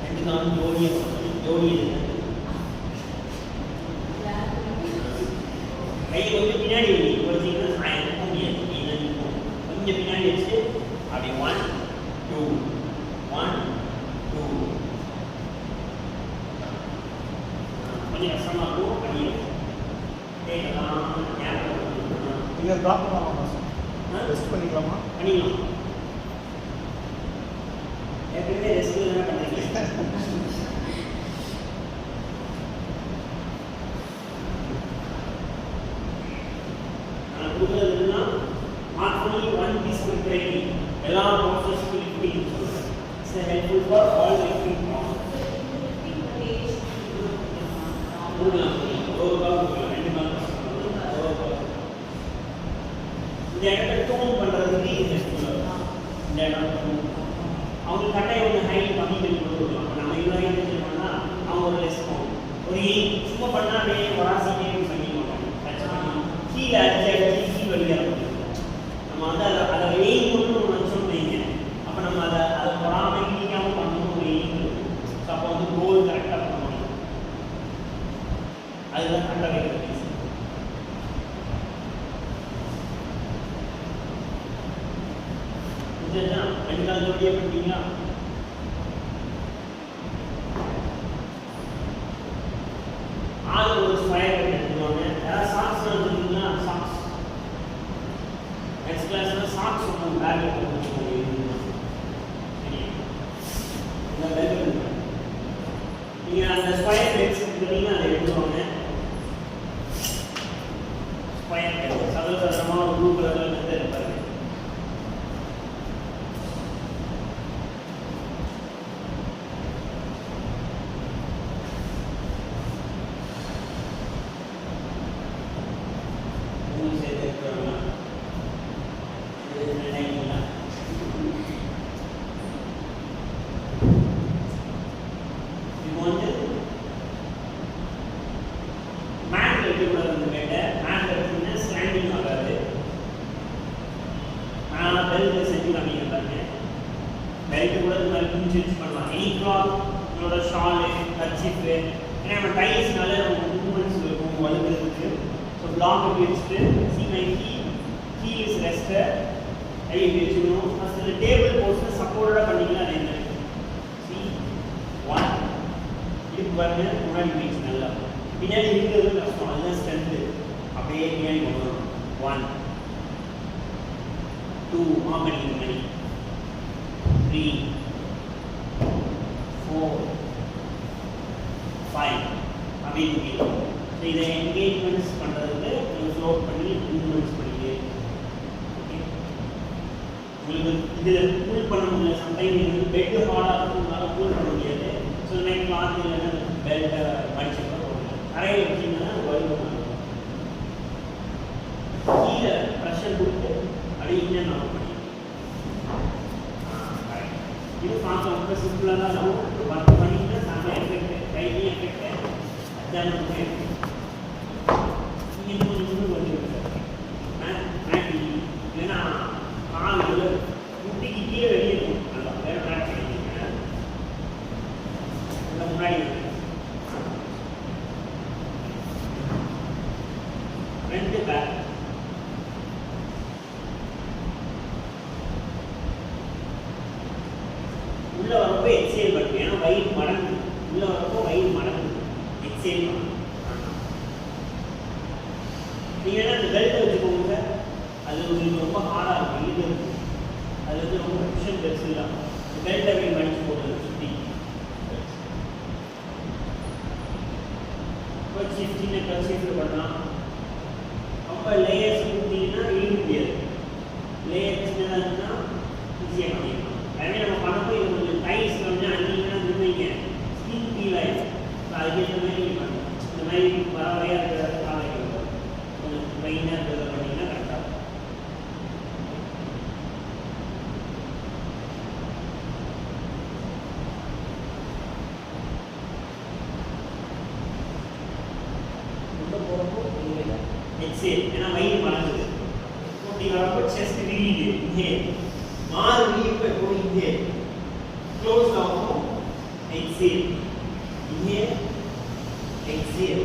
A: 2 நாள் ஜோடியாக பண்ணுங்க. ஜோடி கை கொஞ்சம் பின்னாடி வச்சிங்கன்னா சாயம் போக முடியாது. கொஞ்சம் பின்னாடி வச்சு அப்படி 1 2 1 2 கொஞ்சம் கஷ்டமாக இருக்கும். அப்படி கேட்கலாம் ஞாபகம்
C: நீங்கள் ட்ராப் பண்ணலாமா சார்? ரெஸ்ட் பண்ணிக்கலாமா?
A: பண்ணிக்கலாம். ஏற்கனவே ரெஸ்ட் தானே பண்ணுறீங்க. கொடுக்குறதுன்னா not only one piece of training, எல்லா process lifting it's helpful for all lifting process. இந்த இடத்தை டோன் பண்ணுறதுக்கு இது இந்த இடம் அவங்க கட்டை ஒரு ஹைட் கம்மி பண்ணி கொடுக்கலாம். நம்ம இவ்வளோ என்ன பண்ணால் அவங்க ஒரு லெஸ் ஒரு சும்மா பண்ணால் அப்படியே வராசிட்டே பண்ணிடுவாங்க. டச் பண்ணி கீழே அடிச்சு கீழ் வழியாக நம்ம வந்து அதை எய்ம் மட்டும் ஒன்று வச்சோம் வைங்க. அப்போ நம்ம அதை வராமல் நீக்காமல் பண்ணணும் ஒரு எய்ம் இருக்கும். ஸோ அப்போ வந்து கோல் கரெக்டாக பண்ண முடியும். அதுதான் கரெக்டாக வைக்கிறது. ரெண்டு நாள் ஜோடியா பண்ணிட்டீங்களா? ஆள் ஒரு ஸ்கொயர் எடுத்துக்கோங்க. யாராவது சாக்ஸ் எடுத்துக்கிட்டீங்களா? சாக்ஸ் நெக்ஸ்ட் கிளாஸ்ல சாக்ஸ் ஒன்று பேக் எடுத்துக்கோங்க. இந்த பேக் நீங்கள் அந்த ஸ்கொயர் பெட்ஸ் எடுத்துக்கிட்டீங்கன்னா அதை எடுத்துக்கோங்க. ஸ்கொயர் பெட் சதுரமாக ஒரு ப்ளூ கலரில் வந்து இருப்பாரு. பின்னாடி இருக்கிறது கஷ்டம். அதுதான் ஸ்ட்ரென்த்து. அப்படியே பின்னாடி கொண்டு வரணும். 1 2 மணி 3 4 5 அப்படியே ஸோ இதை என்கேஜ்மெண்ட்ஸ் பண்ணுறதுக்கு நீங்கள் ஃப்ளோட் பண்ணி இன்ஃப்ளூன்ஸ் பண்ணிங்க. ஓகே, உங்களுக்கு இதில் கூல் பண்ண முடியல. சம்டைம் நீங்கள் பெட்டு ஹார்டாக இருக்கிறதுனால கூல் பண்ண முடியாது. ஸோ நைட் கிளாத் இல்லைன்னா பெல்ட்டை மடிச்சுக்கலாம். நிறைய வச்சிங்கன்னா வருவோம். கீழே ப்ரெஷர் கொடுத்து அப்படியே இன்னும் நம்ம பண்ணி இது பார்க்க ரொம்ப சிம்பிளாக தான் இருக்கும். ஒரு 10 மணிக்கு செம்ம எஃபெக்ட், கையிலையும் எஃபெக்ட். அதுதான் நமக்கு நீங்கள் கொஞ்சம் மேட்டி இல்லைன்னா கால் முட்டிக்கு கீழே வெளியே இருக்கும். நல்லா வேறு மேட் பண்ணிக்கிங்க. அந்த முன்னாடி ரெண்டு பேக் உள்ள வரப்போ எக்ஸேல் பண்ணுங்க. ஏன்னா வயிறு மடங்கு உள்ள வரப்போ வயிறு மடங்கு எக்ஸேல் பண்ணுங்க. நீங்க என்ன அந்த பெல்ட் வச்சுக்கோங்க. அது உங்களுக்கு ரொம்ப ஹார்டாக இருக்கும். இது இருக்கும் அது வந்து ரொம்ப குஷன் பெருசு இல்லை. பெல்ட் அப்படியே மடிச்சு போடுறது சுற்றி சின்ன கன்சீஃபில் பண்ணலாம். ரொம்ப லேயர்ஸ் கொடுத்தீங்கன்னா இழுக்க முடியாது. லேயர் சின்னதாக இருந்துன்னா ஈஸியாக பண்ணிடலாம். அதுவே நம்ம பண்ணும்போது இது கொஞ்சம் டைஸ் வந்து அன்னிங்கன்னா நின்றுங்க ஸ்கின் ஃபீல் ஆகிடும். ஸோ அதுக்கேற்ற மாதிரி நீங்கள் பண்ணலாம். இந்த மாதிரி வர வரையாக இருக்கிறத காலை கொஞ்சம் மெயினாக இருக்கிறத பண்ணிங்கன்னா கரெக்டாக இருக்கும். எக்ஸேல் ஏன்னா வயிறு மடங்குது. இப்படி வரப்போ செஸ்ட் விரியுது. இன்ஹேல் மாறு விரிப்பு போய் இன்ஹேல் க்ளோஸ் ஆகும். Exhale inhale exhale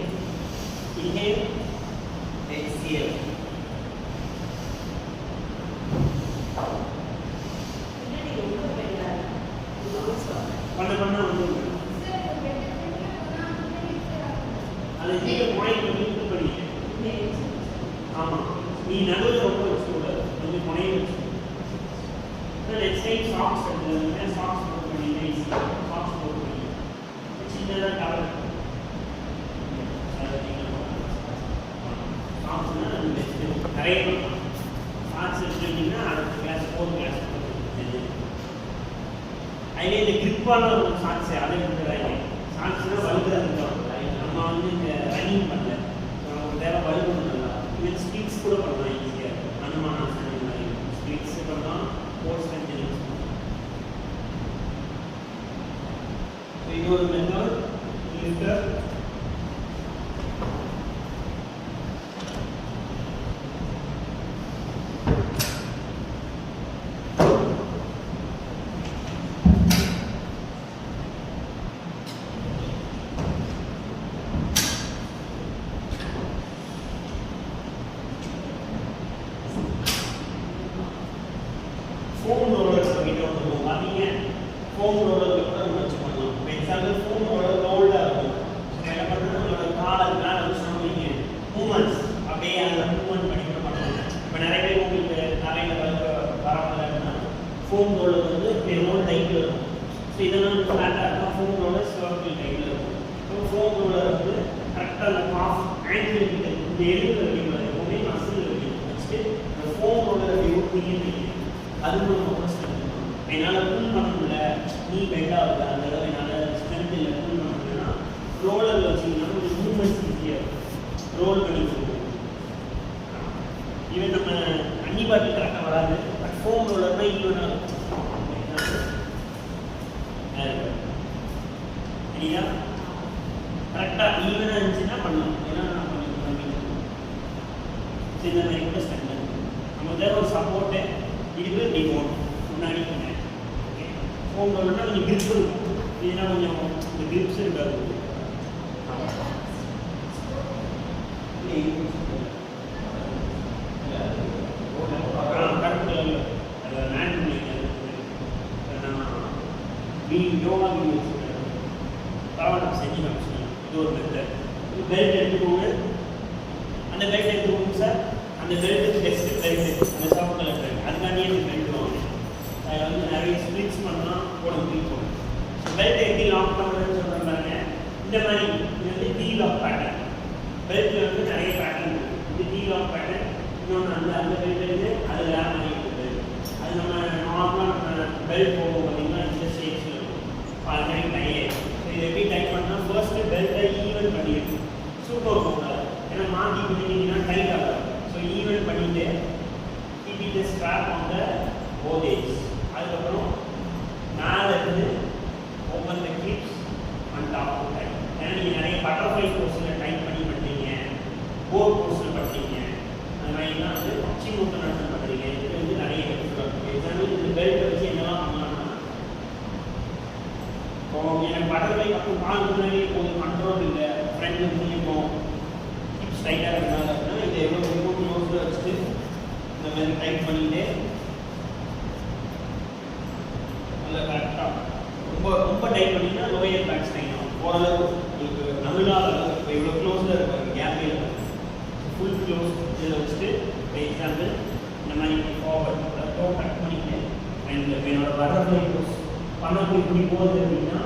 A: inhale exhale. பண்ண பண்ண வந்து அதை நீங்கள் முனைக்கு இழுத்து படிங்க. ஆமாம், நீ நடுவில் ரொம்ப வச்சுக்கூடாது. கொஞ்சம் முனையை வச்சுக்கணும். நெக்ஸ்ட் டைம் சாக்ஸ் எடுத்துருங்க. சாக்ஸ் போட்டு பண்ணிங்க. ஈஸியாக சாக்ஸ் போட்டு பண்ணிங்க. சின்னதாக கவர் சாக்ஸ்னால் அது பெஸ்ட்டு. நிறைய பண்ணலாம். ஷார்ட்ஸ் எடுத்துக்கிட்டிங்கன்னா அடுத்த கிளாஸ் 4th கிளாஸ் அதிலே இந்த கிரிப்பான ஒரு ஷார்ட்ஸு அதை எடுத்துக்கிறாங்க. ஷார்ட்ஸ்னால் வலுக்கிறது இருக்கும். நம்ம வந்து இந்த ரன்னிங் பண்ணல, நமக்கு தேவை வலுக்கணும் நல்லா. இவன் ஸ்பீட்ஸ் கூட பண்ணலாம் ஈஸியாக இருக்கும். அனுமான ஆசனம் மாதிரி ஸ்பீட்ஸ் பண்ணலாம், கோர்ஸ் கண்டினியூஸ் பண்ணலாம். இது ஒரு மெத்தட். லிஃப்டர் foam rollers கிட்ட வந்து பாத்தீங்க. foam roller கூட நம்ம வச்சு பண்ணலாம். For example, foam roller கோல்டா இருக்கும். என்ன பண்றது, நம்மளோட காலுக்கு மேல வச்சு நம்ம மூவ்மெண்ட்ஸ் அப்படியே அந்த மூவ்மெண்ட் பண்ணி பண்ணலாம். இப்போ நிறைய பேர் உங்களுக்கு தலையில வரவங்கன்னா foam roller வந்து இப்படி ரோல் டைப்ல இருக்கும். ஸோ இதெல்லாம் ஃபிளாட்டா இருக்கும். foam roller சர்க்கிள் டைப்ல இருக்கும். ஸோ foam roller வந்து கரெக்டாக அந்த காஃப் ஆங்கிள் கிட்ட இந்த எலும்பு வைக்கணும். எப்பவுமே மசில் வைக்கணும். வச்சுட்டு அந்த foam roller அப்படி ஊற்றிக்கிட்டு அது மூலமாக கூட ஸ்ட்ரென்த் பண்ணணும். என்னால் புல் பண்ண முடியல, நீ பெண்ட் ஆகுது, அந்த அளவு என்னால் ஸ்ட்ரென்த் இல்லை, புல் பண்ண முடியலன்னா ரோலரில் வச்சிங்கன்னா ஒரு மூவ்மெண்ட்ஸ் ஈஸியாக இருக்கும். ரோல் பண்ணி கொடுக்கும். ஈவன் நம்ம அன்னி பாட்டில் கரெக்டாக வராது, பட் ஃபோம் ரோலர்னா ஈவனாக இருக்கும். சரியா? கரெக்டாக ஈவனாக இருந்துச்சுன்னா பண்ணலாம். ஏன்னா நான் கொஞ்சம் கம்மி இந்த மாதிரி கூட ஸ்ட்ரென்த் இருக்கும். நமக்கு தேவை ஒரு சப்போர்ட்டு. இதுக்கு டிமோட் முன்னாடி பண்ணேன். ஓகே, ஃபோம் ரோலர்னா கொஞ்சம் கிரிப் இருக்கும். இதுனா கொஞ்சம் இந்த கிரிப்ஸ் இருக்காது. கரெக்ட் கலரில் அதை மேன் பண்ணிக்கிறேன். யோகா வீடியோஸ் பரவாயில்ல செஞ்சு காமிச்சிக்கலாம். இது ஒரு மெத்தட். பெல்ட் எடுத்துக்கோங்க. அந்த பெல்ட் எடுத்துக்கோங்க சார். அந்த பெல்ட்டுக்கு பெஸ்ட் பெல்ட் அந்த சவுண்ட் கலர் பெல்ட். அதுக்காண்டியே இந்த பெல்ட் வாங்க. அதில் வந்து நிறைய ஸ்ப்ளிட்ஸ் பண்ணலாம், போட முடியும். ஸோ பெல்ட் எப்படி லாக் பண்ணுறதுன்னு சொல்கிறேன் பாருங்க. இந்த மாதிரி இது வந்து டீ லாக் பேட்டர்ன். பெல்ட்டில் வந்து நிறைய பேட்டர்ன் இருக்குது. இது டீ லாக் பேட்டர்ன். இன்னொன்று அந்த பெல்ட் இருக்குது, அது வேறு மாதிரி இருக்குது. அது நம்ம நார்மலாக நம்ம பெல்ட் போகும் பார்த்தீங்கன்னா இந்த ஷேப்ஸில் இருக்கும். Already tight. ஸோ இது எப்படி டைட் பண்ணால் ஃபர்ஸ்ட்டு பெல்ட்டை ஈவன் பண்ணிடுது. சூப்பர் போகல, ஏன்னா மாற்றி பண்ணிட்டீங்கன்னா டைட் ஆகாது. ஸோ ஈவன் பண்ணிவிட்டு keep the strap on the both ends. அதுக்கப்புறம் மேலே இருந்து open the clips and top of tight. ஏன்னா நீங்கள் நிறைய பட்டர்ஃப்ளை கோர்ஸில் டைட் பண்ணி பண்ணுறீங்க, போர் கோர்ஸில் பண்ணுறீங்க, அந்த மாதிரிலாம் வந்து பச்சி மூட்டை நடனம் பண்ணுறீங்க. இது வந்து நிறைய ஹெல்ப்ஃபுல்லாக இருக்குது. எக்ஸாம்பிள் இந்த பெல்ட்டை வச்சு என்னெல்லாம் பண்ணலாம்னா, இப்போ எனக்கு பட்டர்ஃப்ளை அப்புறம் கால் முன்னாடி கொஞ்சம் கண்ட்ரோல் இல்லை, ஃப்ரெண்டு முடியும் கிப்ஸ் டைட்டாக இருக்கிறாங்க அப்படின்னா இதை எவ்வளோ ரிமோட் க்ளோஸில் வச்சுட்டு இந்த மாதிரி டைட் பண்ணிட்டு நல்லா கரெக்டாக ரொம்ப டைட் பண்ணிங்கன்னா லோயர் பேக் ஸ்ட்ரைன் ஆகும். ஓரளவு உங்களுக்கு நல்லாக இப்போ இவ்வளோ க்ளோஸில் இருப்பாங்க, கேப்பே இருக்கும். ஃபுல் க்ளோஸ் இதில் வச்சுட்டு இப்போ எக்ஸாம்பிள் இந்த மாதிரி ஃபார்வர்ட் டோ கட் பண்ணிட்டு அண்ட் என்னோட பட்டர்ஃப்ளை க்ளோஸ் பண்ண இப்படி போகுது அப்படின்னா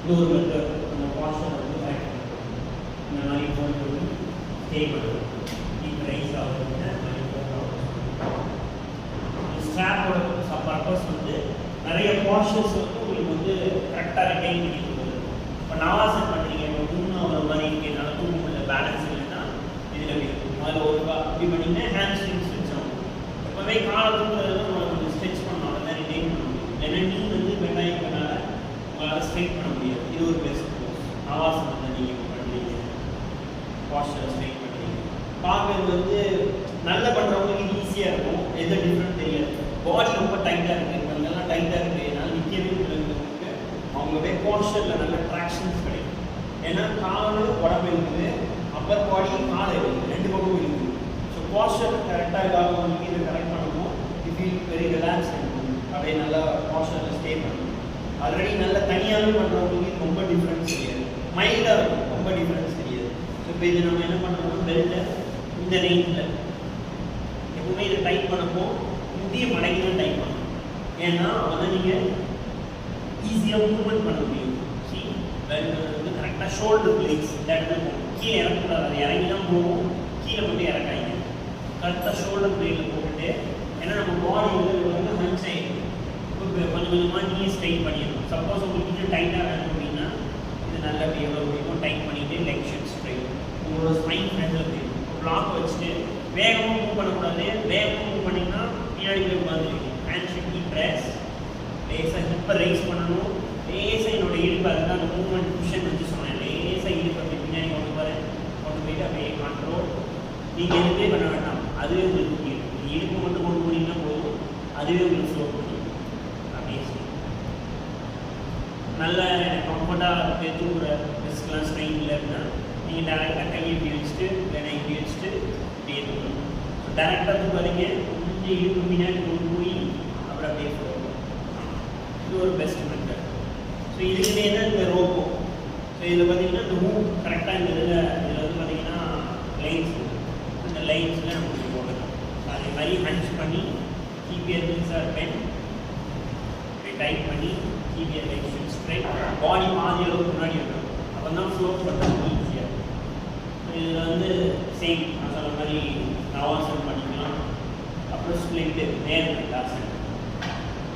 A: இது ஒரு மெத்தட். அந்த பாஸ்டர் வந்து கரெக்ட் இந்த மாதிரி போட்டு ஸ்டே பண்ணுறது இப்போ ரைஸ் ஆகுது அப்படின்னா இந்த மாதிரி ஸ்ட்ராப்போட பர்பஸ் வந்து நிறைய போர்ஷன்ஸ் வந்து உங்களுக்கு வந்து கரெக்டாக ரிட்டைன் பண்ணி கொடுக்குது. இப்போ நவாசன் பண்ணுறீங்க, இப்போ மூணாவது மாதிரி இருக்கு, என்னால் தூக்க முடியல, பேலன்ஸ் இல்லைன்னா இதில் இருக்கும். அதில் ஒரு இப்படி பண்ணிங்கன்னா ஹேண்ட் ஸ்ட்ரிங் ஸ்ட்ரெச் ஆகும். எப்போவே காலை தூக்குறதுல நம்ம கொஞ்சம் ஸ்ட்ரெச் பண்ணணும், அதை ரிட்டைன் பண்ண முடியும். ஏன்னா நீ வந்து வெண்டாயிக்கனால உங்களால் ஸ்ட்ரைட் பண்ண முடியாது. இது ஒரு பெஸ்ட் கோர்ஸ். நவாசனத்தை நீங்கள் பண்ணுறீங்க, போஸ்டர் ஸ்ட்ரைட் பண்ணுறீங்க. பார்க்கறது வந்து நல்லா பண்ணுறவங்களுக்கு ஈஸியாக இருக்கும், எது டிஃப்ரெண்ட் தெரியாது. பாடி ரொம்ப டைட்டாக இருக்குது, இப்போ இதெல்லாம் டைட்டாக இருக்குது, என்னால் நிற்கவே இருக்கிறவங்களுக்கு அவங்களுடைய போஸ்டரில் நல்ல ட்ராக்ஷன்ஸ் கிடைக்கும். ஏன்னா கால் உடம்பு இருக்குது, அப்பர் பாடி காலை இருக்குது, ரெண்டு பக்கமும் இருக்குது. ஸோ போஸ்டர் கரெக்டாக இல்லாதவங்களுக்கு இதை கரெக்ட் பண்ணணும். இட் ஃபீல் வெரி ரிலாக்ஸ் இருக்கும், அப்படியே நல்லா போஸ்டரில் ஸ்டே பண்ணணும். ஆல்ரெடி நல்லா தனியாகவே பண்ணுறவங்களுக்கு இது ரொம்ப டிஃப்ரென்ஸ் தெரியாது, மைல்டாக இருக்கும், ரொம்ப டிஃப்ரென்ஸ் தெரியாது. ஸோ இப்போ இது நம்ம என்ன பண்ணுறோம்னா பெல்ட்டை இந்த ரேஞ்சில் எப்பவுமே இதை டைட் பண்ணப்போ முதிய மடக்கி தான் டைட் பண்ணணும். ஏன்னா அதை நீங்கள் ஈஸியாக மூவ்மெண்ட் பண்ண முடியும். சி பெல்ட் வந்து கரெக்டாக ஷோல்டர் பிளேட்ஸ் இந்த இடத்துல போகும். கீழே இறக்கக்கூடாது, அது இறங்கி தான் போகும். கீழே மட்டும் இறக்காங்க. கரெக்டாக ஷோல்டர் பிளேடில் போட்டுட்டு ஏன்னா நம்ம பாடி வந்து ஹன்ச் ஆகிடும். கொஞ்சம் கொஞ்சமாக நீங்கள் ஸ்ட்ரைட் பண்ணிடணும். சப்போஸ் உங்களுக்கு இன்னும் டைட்டாக வேணும் அப்படின்னா இது நல்லா எவ்வளோ முடியுமோ டைட் பண்ணிவிட்டு லெக் ஷிஃப்ட் ஸ்ட்ரைட் உங்களோட ஸ்பைன் ஃப்ரண்டில் போயிடும். பிளாக் வச்சுட்டு வேகமாக மூவ் பண்ணக்கூடாது. வேகமாக மூவ் பண்ணிங்கன்னா பின்னாடி போய் மாதிரி ஹேண்ட் ஷிஃப்ட் ப்ரெஸ் லேசாக ஹிப்பை ரைஸ் பண்ணணும். லேசாக என்னோட இடுப்பு அதுதான் அந்த மூவ்மெண்ட் புஷன் வச்சு சொன்னேன். லேசாக இடுப்பு அப்படி பின்னாடி கொண்டு போயிட்டு அப்படியே கண்ட்ரோல். நீங்கள் எதுவுமே பண்ண வேண்டாம், அதுவே உங்களுக்கு புரியும். நீங்கள் இடுப்பு மட்டும் கொண்டு போனீங்கன்னா போதும், அதுவே உங்களுக்கு ஸ்லோ பண்ணும். அப்படியே நல்ல கம்ஃபர்ட்டாக தூங்குற ரிஸ்க்லாம் ஸ்ட்ரெயின் இல்லை அப்படின்னா நீங்கள் டேரெக்டாக கையை இப்படி வச்சுட்டு இல்லைன்னா இப்படி வச்சுட்டு இப்படியே தூங்கணும். ஸோ டேரெக்டாக தூக்காதீங்க, கொஞ்சம் இடுப்பு பின்னாடி கொண்டு போய் அப்புறம் அப்படியே போகணும். இது ஒரு பெஸ்ட் மெத்தட். ஸோ இதுக்குன்னே தான் இந்த ரோப்போ. ஸோ இதில் பார்த்தீங்கன்னா இந்த மூவ் கரெக்டாக இந்த இதில் வந்து பார்த்தீங்கன்னா லைன்ஸ் அந்த லைன்ஸில் நமக்கு போடணும். அதே மாதிரி ஹன்ச் பண்ணி கீப்பியர் சார் பென் டைட் பண்ணி கீப்பியர் லைக் ஸ்ட்ரைட் பாடி பாதி அளவுக்கு முன்னாடி இருக்கணும். அப்போ தான் ஃப்ளோட் பண்ணுறது ஈஸியாக. இதில் வந்து சேம் நான் சொன்ன மாதிரி நவாசன் பண்ணிக்கலாம். அப்புறம் ஸ்ப்ளிட்டு நேர் ஆசன்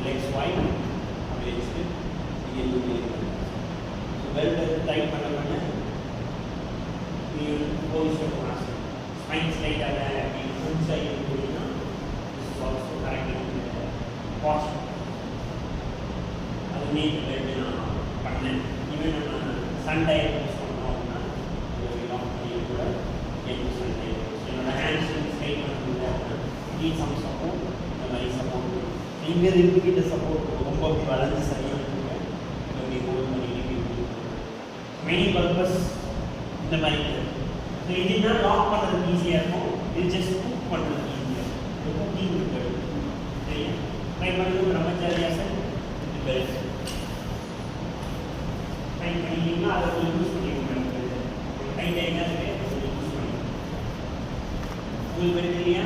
A: லெக்ஸ் ஒயிட் அப்படி வச்சுட்டு பெல்ட் டைட் பண்ண பொசிஷன் மாசம் ஸ்பைன் ஸ்லைட்டாக அப்படி ஃபுல் சைடு போனீங்கன்னா ஆல்சோ கரெக்டாக பாஸ்ட் அது நீட் பெல்ட் நான் பண்ணேன். ஈவன் நம்ம சண்டே யூஸ் பண்ணோம் அப்படின்னா கூட சண்டே என்னோட ஹேண்ட்ஸ் ஸ்ட்ரைட் பண்ண முடியல நீ சம் சப்போர்ட் இந்த மாதிரி சப்போர்ட் நீங்கள் இருக்கிட்ட சப்போர்ட் ரொம்ப அப்படி வளர்ந்து சரியாக மெனி பர்பஸ் இந்த மாதிரி. ஸோ இதுனா லாக் பண்ணுறதுக்கு ஈஸியாக இருக்கும். இது ஜஸ்ட் குக் பண்ணுறதுக்கு ஈஸியாக இருக்கும். குக்கிங் மெத்தட் சரியா ட்ரை பண்ணுறது பிரம்மச்சாரியாசன் இது பெருசு ட்ரை பண்ணிங்கன்னா அதை கொஞ்சம் யூஸ் பண்ணிக்கணும். கை டைமாக இருக்கு கொஞ்சம் யூஸ் பண்ணிக்கணும். உங்களுக்கு பெருது இல்லையா?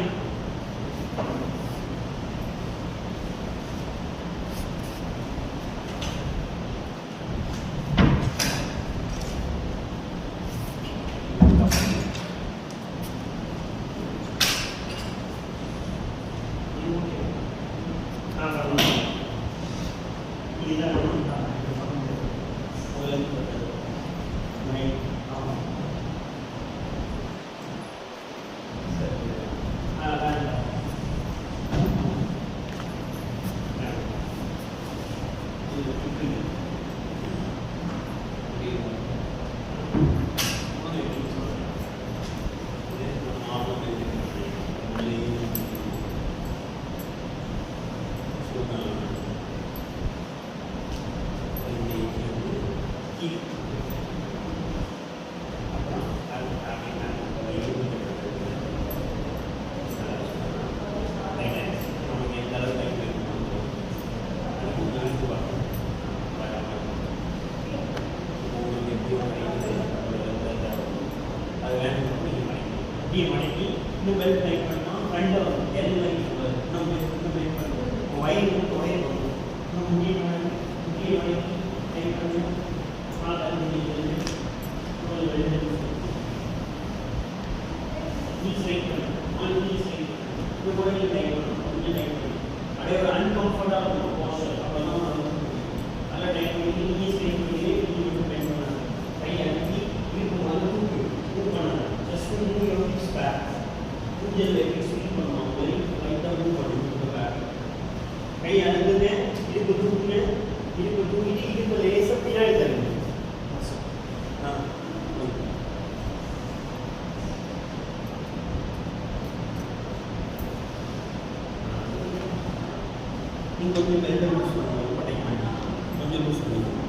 A: மடக்கி இன்னும் பெல்ட் டைட் பண்ணால் ஃப்ரண்டில் வரும். எல் லைன் இன்னும் டைட் பண்ணுவோம். ஒயர் வரும். இன்னும் முக்கிய மடக்கி டைட் பண்ணுவோம். ஸ்ட்ரைட் பண்ணுவோம். இது கூட நீங்கள் டைட் பண்ணணும். கொஞ்சம் டைட் பண்ணணும். அப்படியே ஒரு அன்கம்ஃபர்டாக இருக்கும் போஸ்டர். அப்போ தான் நல்லா டைட் பண்ணி நீங்கள் ஸ்ட்ரைட் பண்ணி நீங்கள் டைட் பண்ணணும். கை அனுப்பி இருக்கும் போது மூவ் பண்ணணும். Just move your hips back. மூஞ்சில் வைக்க ஸ்வீட் பண்ணுவோம். வெரி லைட்டாக மூவ் பண்ணணும். பேக் கை அழுகுது. இடுப்பு தூக்குங்க. இடுப்பு தூக்கிட்டு இடுப்பு லேசாக பின்னாடி தருங்க. நீங்கள் கொஞ்சம் பெல்ட்டை யூஸ் பண்ணுவோம். ரொம்ப டைம் ஆகிடும். கொஞ்சம் யூஸ் பண்ணுவோம்.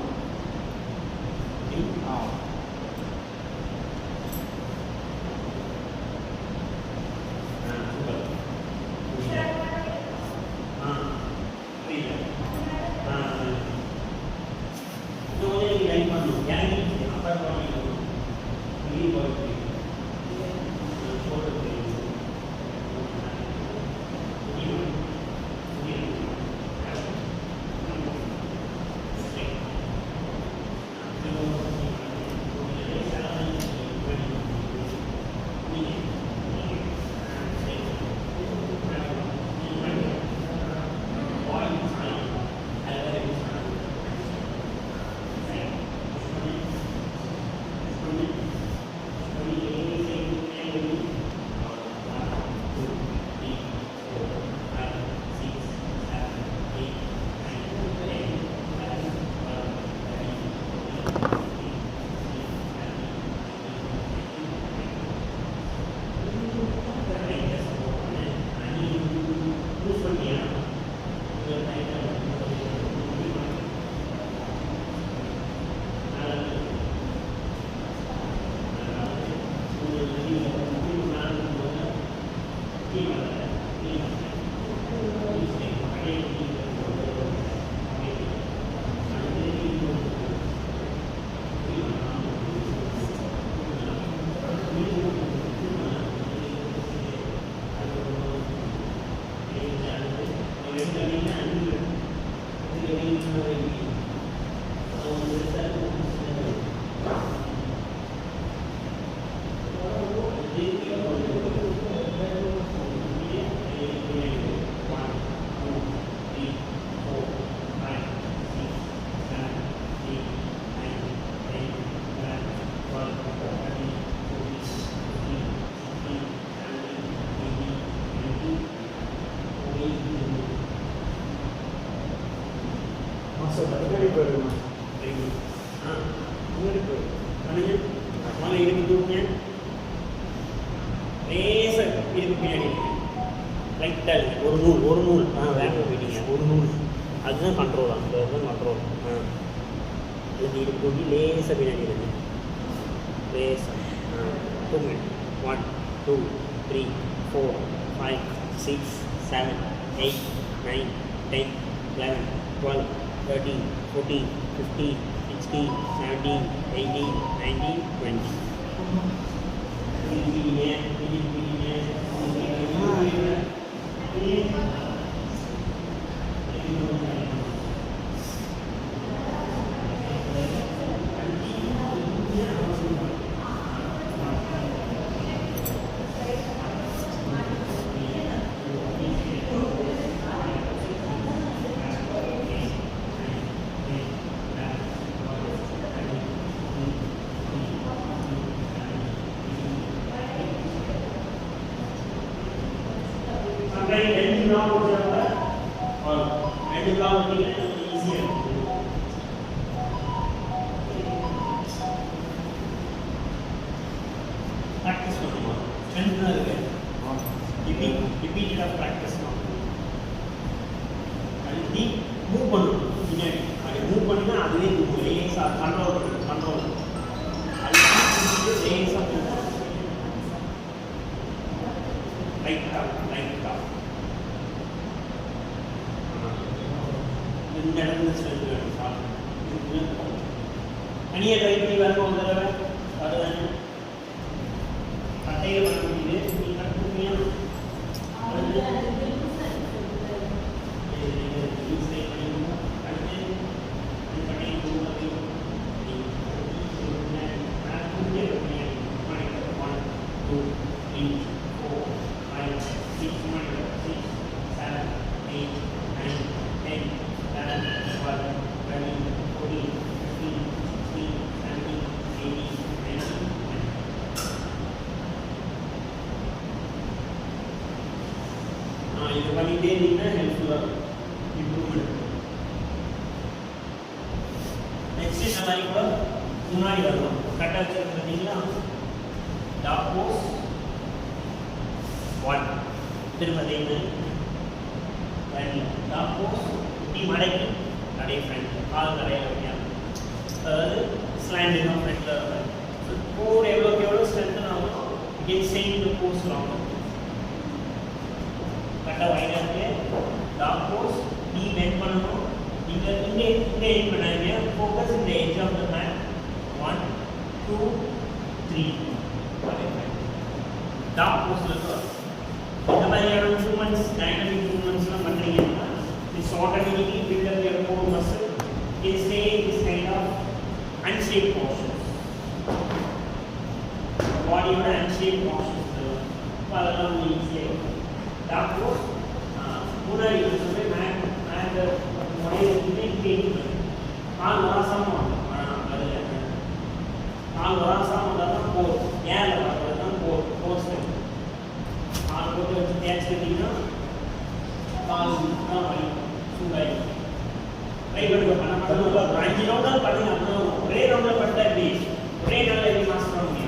C: மாஸ்டர் தடுக்கடி போயிடுமா?
A: Very good.
C: முன்னாடி போயிடு.
A: பண்ணுங்க. முதல்ல இடுப்பு தூக்குங்க. லேசாக இடுப்பு பின்னாடி லைட்டாக இல்லை ஒரு நூல் வேகமாக போயிட்டீங்க. ஒரு நூல் அதுதான் கண்ட்ரோல். அந்த இதுதான் கண்ட்ரோல். இது இடுப்பு தூக்கி லேசாக பின்னாடி இருக்கு. லேசாக தூங்குங்க. 1 2 3 4 5 6 7 8 9 10 11 12 13 14 15 16 17 18 19 20. Practice பண்ணுமா? ஸ்ட்ரென்த்னா இருக்கு. ரிப்பீட்டடாக ப்ராக்டிஸ் பண்ணணும். அழுத்தி மூவ் பண்ணணும் பின்னாடி. அப்படி மூவ் பண்ணினா அதுவே லேசாக கண்ட்ரோல் அழுத்தி லேசாக போகும். லைட்டாக இந்த இடத்துல ஸ்ட்ரென்த் வேணும். தனியாக ட்ரை பண்ணி வரணும் ஒரு தடவை. அதுதானே கட்டையில் பண்ண முடியுது. நீங்கள் கற்றுக்கீங்க. இது பண்ணிட்டே இருந்தீங்கன்னா ஹெல்ப்ஃபுல்லாக இம்ப்ரூவ்மெண்ட். நெக்ஸ்ட் இந்த மாதிரி கூட முன்னாடி வரணும். கரெக்டாக வச்சுருக்கு பார்த்தீங்களா? டாப் போஸ் 1 திரும்ப அதே மாதிரி டாப் போஸ் இப்படி மடக்கி அப்படியே ஃப்ரண்ட் கால் கடையில் வைக்காம, அதாவது ஸ்லாண்டிங்காக ஃப்ரண்ட்டில் கோர் எவ்வளோக்கு எவ்வளோ ஸ்ட்ரென்த்தன் ஆகும். இங்கே சேம் போஸ் ஆகும். கரெக்டாக வைடாக இருக்கு. டாப் போஸ் நீ பெண்ட் பண்ணணும். நீங்கள் இங்கே எயிட் பண்ணாதீங்க. ஃபோக்கஸ் இந்த edge of the mat. 1 2 3 top போஸில் இருக்கும். இந்த மாதிரியான மூவ்மெண்ட்ஸ் டைனமிக் மூவ்மெண்ட்ஸ்லாம் பண்ணுறீங்கன்னா it's automatically build up your core muscle. It stay in this kind of unshape portions. பாடியோட அன்ஷேப் போர்ஷன்ஸ் இப்போ அதெல்லாம் உங்களுக்கு ஈஸியாக இருக்கும். டாப் போஸ் முன்னாடி வந்து மேலே முறையை கேட்கு கால் வராசாமல் வாங்க. அதில் கால் வராசாமல் வந்தால் தான் போர். ஏன் வர்றது தான் போர்ஸ் கால் போட்டு வச்சு தேய்ச்சி கட்டிங்கன்னா கால் தான் வலி சூடாயிடும். ட்ரை பண்ணுங்க. பண்ண மாட்டோம். ஒரு 5 ரவுண்டாக பண்ணுங்க. அப்புறம் ஒரே ரவுண்டில் பண்ணிட்டா எப்படி ஒரே நாளில் எப்படி மாஸ்டர் பண்ண முடியாது?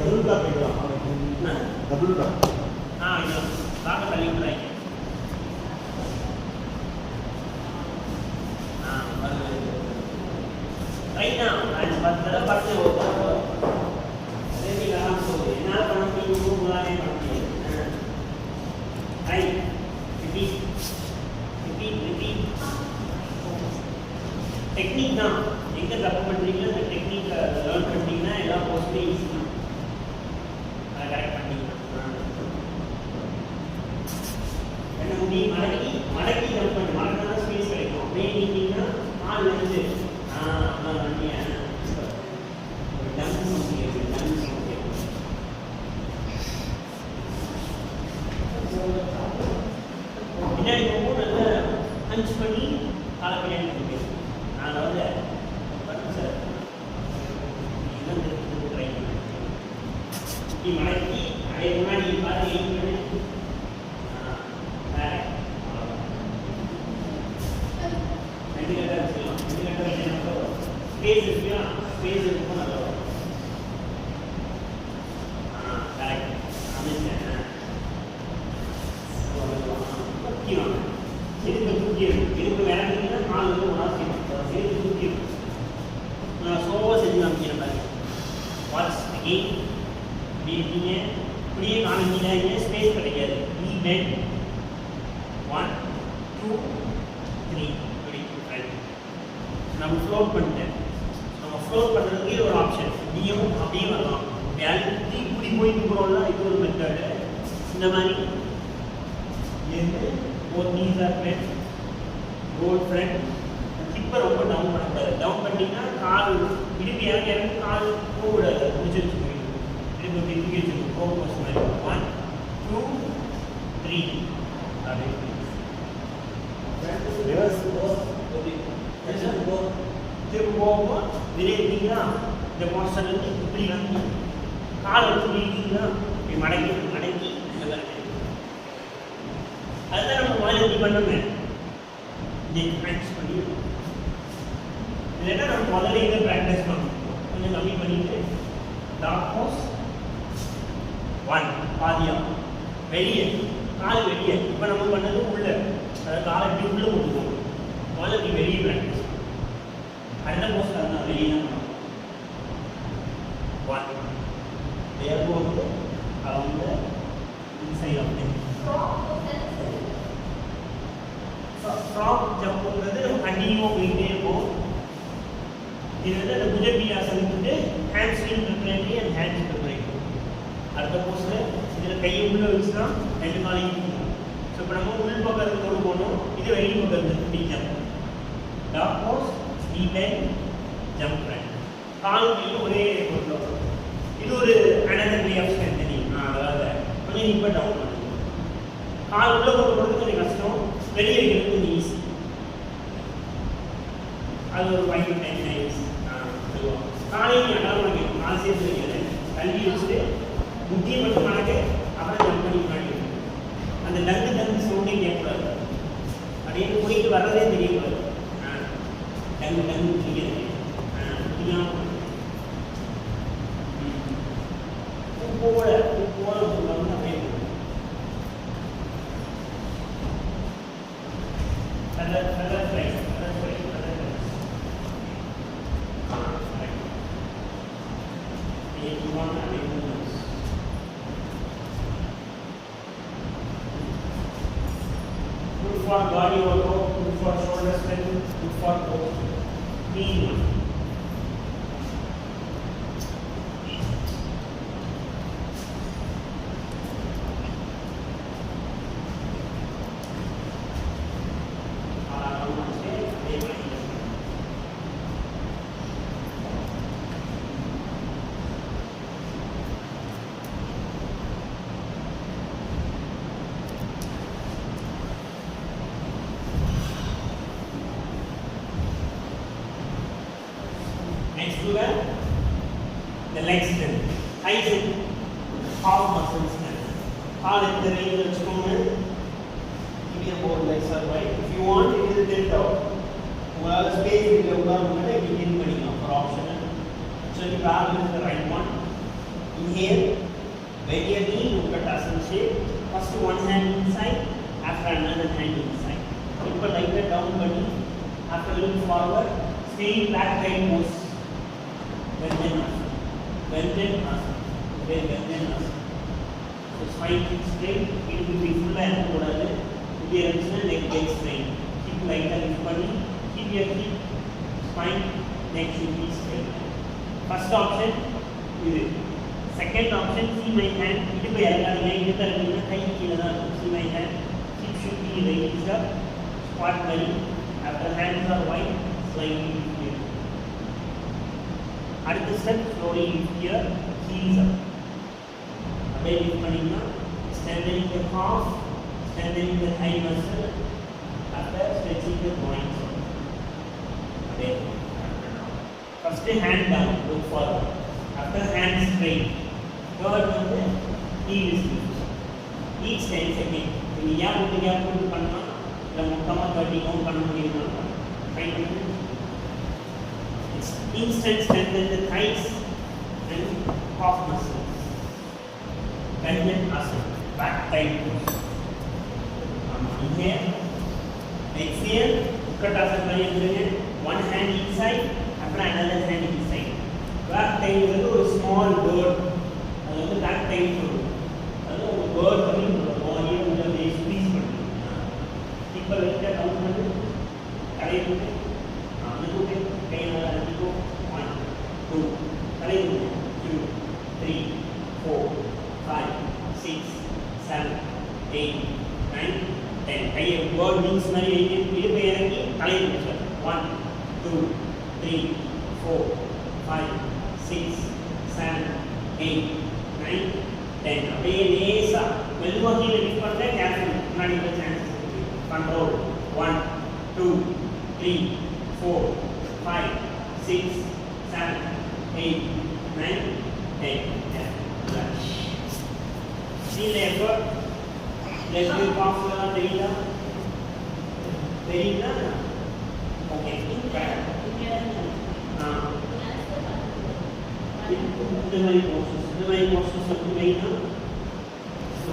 C: டபுள் டாப் வைக்கலாம். டபுள் டாப்
A: இது தாக்க தள்ளி விட்டுறாங்க. ரைட்டா நான் 10 தடவை பார்த்து என்னால் பண்ண முடியும். உங்களாலே பண்ண முடியாது. ரைட் ரிப்பீட் டெக்னிக் தான். எங்கே தப்பு பண்ணுறீங்களோ அந்த டெக்னிக்கை லேர்ன் பண்ணிட்டீங்கன்னா எல்லா போஸ்ட்மே ஈஸி தான். அதை கரெக்ட் பண்ணிக்கலாம். என்ன முடி மடக்கி ஹெல்ப் பண்ணி மடக்கினா ஸ்பேஸ் கிடைக்கும். அப்படியே நீங்கன்னா கால் வந்து அதான் வண்டிய டங்கு சமைக்க பின்னாடி போகும். நல்லா பஞ்ச் பண்ணி காலை பின்னாடி போட்டு நான் வந்து சார் இதுதான் ட்ரை பண்ணேன். எடுத்துக்காட்டாக வச்சுக்கலாம். எடுத்துக்காட்டாக வச்சுன்னா ஸ்பேஸ் இருக்குன்னா ஸ்பேஸ் இருக்கும் நல்லா வரும். கரெக்ட் அமைச்சேன். முக்கியம் செருப்பு தூக்கி இருக்கு. செருப்பு விளக்குன்னா 4 வந்து ஒன்றா செய்யணும். செருப்பு தூக்கி இருக்கு. நான் ஸ்லோவாக செஞ்சு காமிக்கிறேன் பாருங்க. வாட்ஸ் அகெயின் இப்படி இருக்கீங்க, இப்படியே காமிக்கிறீங்க, ஸ்பேஸ் கிடைக்காது. நீ பெண்ட் 1 2 3 இப்படி நம்ம ஃப்ளோட் பண்ணிட்டேன். நம்ம ஃப்ளோட் பண்ணுறதுக்கு இது ஒரு ஆப்ஷன். நீயும் அப்படியே வரலாம். வேல்யூ இப்படி போயிட்டு போகிறோம்னா இது ஒரு மெத்தடு. இந்த மாதிரி both knees are bent, roll front. ஹிப்பை ரொம்ப டவுன் பண்ணக்கூடாது. டவுன் பண்ணிட்டீங்கன்னா கால் இடுப்பு இறங்கி இறங்கி கால் போகக்கூடாது. முடிச்சு வச்சு போயிடும். இடுப்பு இப்படி தூக்கி வச்சுக்கணும். போக போஸ்ட் மாதிரி 1 2 3 அப்படியே திரும்ப போகும்போது விரைந்தீங்கன்னா இந்த போஸ்டர் வந்து இப்படி வந்து கால் வச்சு விரித்தீங்கன்னா இப்படி மடக்கி மடக்கி அதுதான் நம்ம முதல்ல இப்படி பண்ணோமே. இதை ப்ராக்டிஸ் பண்ணி இல்லைன்னா நம்ம முதல்ல இதை ப்ராக்டிஸ் பண்ணணும். கொஞ்சம் கம்மி பண்ணிட்டு டாப் போஸ் 1 பாதியா வெளியே கால் வெளியே. இப்போ நம்ம பண்ணது உள்ள, அதாவது காலை இப்படி உள்ளே கொண்டு போகணும். முதல்ல இப்படி வெளியே ப்ராக்டிஸ் பண்ணணும். அடுத்த போஸ்ட் அதுதான் வெளியே தான் பண்ணணும். 1 elbow வந்து around the inside of the frog ஜம்ப்ங்கிறது நம்ம கண்டினியூவாக போயிட்டே இருப்போம். இது வந்து அந்த புஜபியாசனத்துக்கு hand swing preparatory and hand preparatory. அடுத்த போஸ்டில் இதில் கையை உள்ளே வச்சு தான் 2 காலையும் பிடிக்கணும். ஸோ இப்போ நம்ம உள் பக்கத்துக்கு கொண்டு போகணும். இது வெளி பக்கத்துக்கு இப்படி ஜம்ப். டாப் போஸ் நீ பெண்ட் ஜம்ப் ஃப்ரண்ட். காலும் கையும் ஒரே பொருள் வரும். இது ஒரு another way of strengthening. அதாவது கொஞ்சம் இப்போ டவுன் பண்ணுங்க. கால் உள்ள கொண்டு போகிறது கொஞ்சம் கஷ்டம், வெளியே வைக்கிறது கொஞ்சம் ஈஸி. அது ஒரு 5 to 10 times சொல்லுவோம். காலையும் அடாமல் வைக்கணும். கால் சேர்த்து வைக்கிறது தள்ளி வச்சுட்டு முட்டியை மட்டும் மடக்கு, அப்புறம் ஜம்ப் பண்ணி முன்னாடி அந்த டங்கு சவுண்டே கேட்கக்கூடாது. அப்படியே போயிட்டு வர்றதே தெரியக்கூடாது. டங்கு பிடிக்கிறது பிடிக்காம போல சொல்லுவாங்க. அப்படியே good for body workout, good for shoulder strength, good for both. Knee. Next to that, the leg strength, thigh strength, half muscle strength. All in the range of strongman. Give your both legs are wide. If you want, it is tilt out. உங்களால் space இல்லை உட்கார்ந்து begin பண்ணிக்கலாம் for optional. So you balance the right one. Inhale, bend your knee, look at asana shape. First one hand inside, after another hand inside. People like that down body. After look forward, stay in back side pose. Vendan asana. So spine straight, it will be full and கூடாது. இது இருந்துச்சுன்னா neck get straight. Keep lighter lift பண்ணி, keep your hip, spine, neck should be straight. First option இது. Second option, see my hand. இடுப்பு இறங்காதீங்க. இடுப்பு இறங்கினா கை கீழே தான் இருக்கும். See my hand. Hip should be raised up. Squat belly. After hands are wide, slightly here. அடுத்த step slowly lift here, heels up. அப்படியே lift பண்ணிங்கன்னா strengthening the calf, strengthening the thigh muscle, after stretching the groins. அப்படியே first hand down, look forward. After hand straight. Third வந்து heel is lift. Each 10 seconds. நீங்கள் ஏன் போட்டு பண்ணலாம் இல்லை மொத்தமாக 30 கவுண்ட் பண்ண முடியுமா Right? It's instant strengthen the thighs and calf muscles. Ganjan asana, back thigh pose. Inhale, exhale, utkatasana பண்ணிடுங்க. One hand inside, அப்புறம் another hand inside. Back thigh வந்து ஒரு small bird. அது வந்து back thigh சொல்லுவோம். அது ஒரு bird பண்ணி உங்களோட பாடியை உள்ள ஸ்குவீஸ் பண்ணுங்க. இப்போ லைட்டா கவுண்ட் பண்ணி தலையை விட்டு அனுப்புங்க. கையை நல்லா அனுப்பிக்கோ. 1 2 தலையை விட்டு 2 3 4 5 6 7 8 9 10. கையை bird wings மாதிரி வைங்க. இடுப்பை இறக்கி தலையை விட்டு 1 2 3 4 5 6 7 8 9 10. அப்படியே லேசா மெதுவா கீழே லிஃப்ட் பண்ண கேர்ஃபுல். முன்னாடி உள்ள சான்சஸ் இருக்கு. Control. 1 2 3 4 5 6 7 8 9 10. See the effort. Let's do calf தெரியுதா? தெரியுதா? ஓகே. இந்த மாதிரி போர்ஷன்ஸ் வந்து மெயினா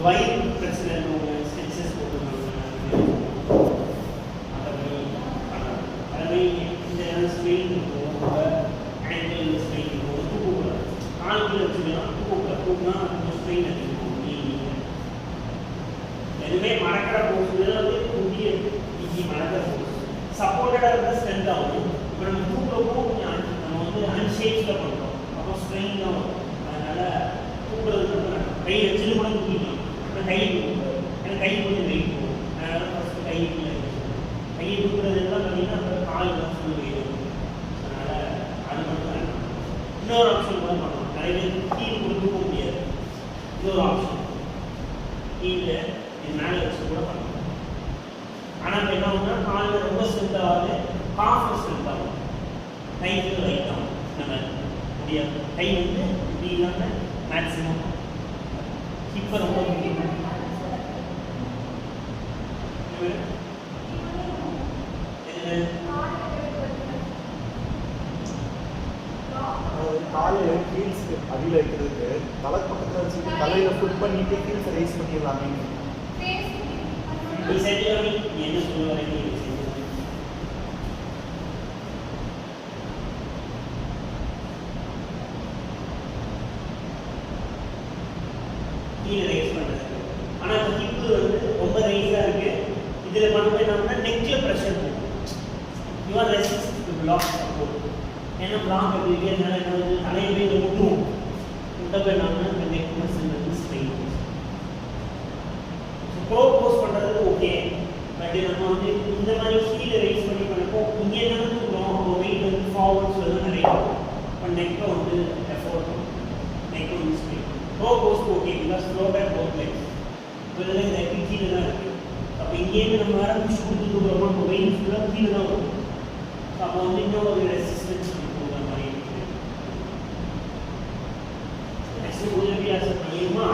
A: வயிறு பிரச்சனை இருக்கவங்க ஸ்ட்ரெச்சஸ் போட்டுருக்காங்க. அதை இந்த ஸ்ட்ரெயின் இருக்கும், ஆங்கிள் ஸ்ட்ரெயின் இருக்கும், தூக்கூடாது. ஆங்கிள் வச்சுக்கலாம், தூக்குனா கொஞ்சம் ஸ்ட்ரெயின் அதிகம். எதுவுமே மடக்கிற போர்ஷன் வந்து குட்டிய இஞ்சி மடக்கிற போர்ஷன் சப்போர்ட்டடாக இருந்தால் ஸ்ட்ரென்த் ஆகும். இப்போ நம்ம தூக்குறப்போ கொஞ்சம் நம்ம வந்து அன்ஷேப்ஸில் பண்ணுறோம், அப்போ ஸ்ட்ரெயின் தான் வரும். அதனால் தூக்குறது மட்டும் கை வச்சுட்டு கூட தூக்கிக்கலாம். அப்புறம் கை தூக்குறது ஏன்னா கை கொஞ்சம் வெயிட் போகும். அதனால் ஃபஸ்ட்டு கையை தூக்குறது எல்லாம் பார்த்தீங்கன்னா அப்புறம் கால் தான் ஃபுல் வெயிட் வரும். அதனால் அது மட்டும் தான். இன்னொரு ஆப்ஷன் கூட பண்ணலாம். நிறைய பேர் கீழ் கூட தூக்க முடியாது. இன்னொரு ஆப்ஷன் கீழே இது மேலே வச்சு கூட பண்ணலாம். ஆனால் இப்போ என்ன ஆகுதுன்னா காலில் ரொம்ப ஸ்ட்ரென்த் ஆகாது, காஃபில் ஸ்ட்ரென்த் ஆகும், கைக்கு லைட் ஆகும். நம்ம முடியாது. கை வந்து இப்படி இல்லாமல் மேக்ஸிமம் இப்போ ரொம்ப முக்கியம்.
C: காலையில் ஹீல்ஸ்க்கு அடியில் வைக்கிறதுக்கு தலை பக்கத்தில் வச்சுட்டு தலையில் ஃபுட் பண்ணிட்டு ஹீல்ஸை ரைஸ் பண்ணிடலாமே.
A: நீ செஞ்சாவே என்ன சொல்ல வரீங்க? கீழே ரைஸ் பண்ணுறது. ஆனால் இந்த ஹிப்பு வந்து ரொம்ப ரைஸாக இருக்குது. இதில் பண்ணும்போது என்னன்னா நெக்கில் ப்ரெஷர் போகும். You're resist to block support. ஏன்னா பிளாக் அப்படி இருக்கிறதுனால என்ன வந்து தலையில் போய் முட்டுவோம். முட்டை போய் என்னன்னா இந்த நெக் மசில் வந்து ஸ்ட்ரெயின். ப்ரோ போஸ்ட் பண்ணுறது ஓகே, பட் நம்ம வந்து இந்த மாதிரி கீழே ரைஸ் பண்ணி பண்ணப்போ இங்கே என்ன தூக்குறோம், அவங்க வெயிட் வந்து ஃபார்வர்ட்ஸில் தான் நிறைய இருக்கும். இப்போ நெக்கை வந்து எஃபோர்ட் நெக்கை வந்து strain. Pro post okay, because slow back both legs. இப்போ இதெல்லாம் இந்த நெக்கு கீழே தான் இருக்குது. அப்போ இங்கேருந்து நம்ம வேறு புஷ் கொடுத்து தூக்குறோமா, நம்ம வெயிட் ஃபுல்லாக கீழே தான் வரும். அப்போ வந்து இன்னும் ஒரு ரெசிஸ்டன்ஸ் கொடுக்குற மாதிரி இருக்குது. நெக்ஸ்ட் உதவியாசம் பண்ணிடுமா?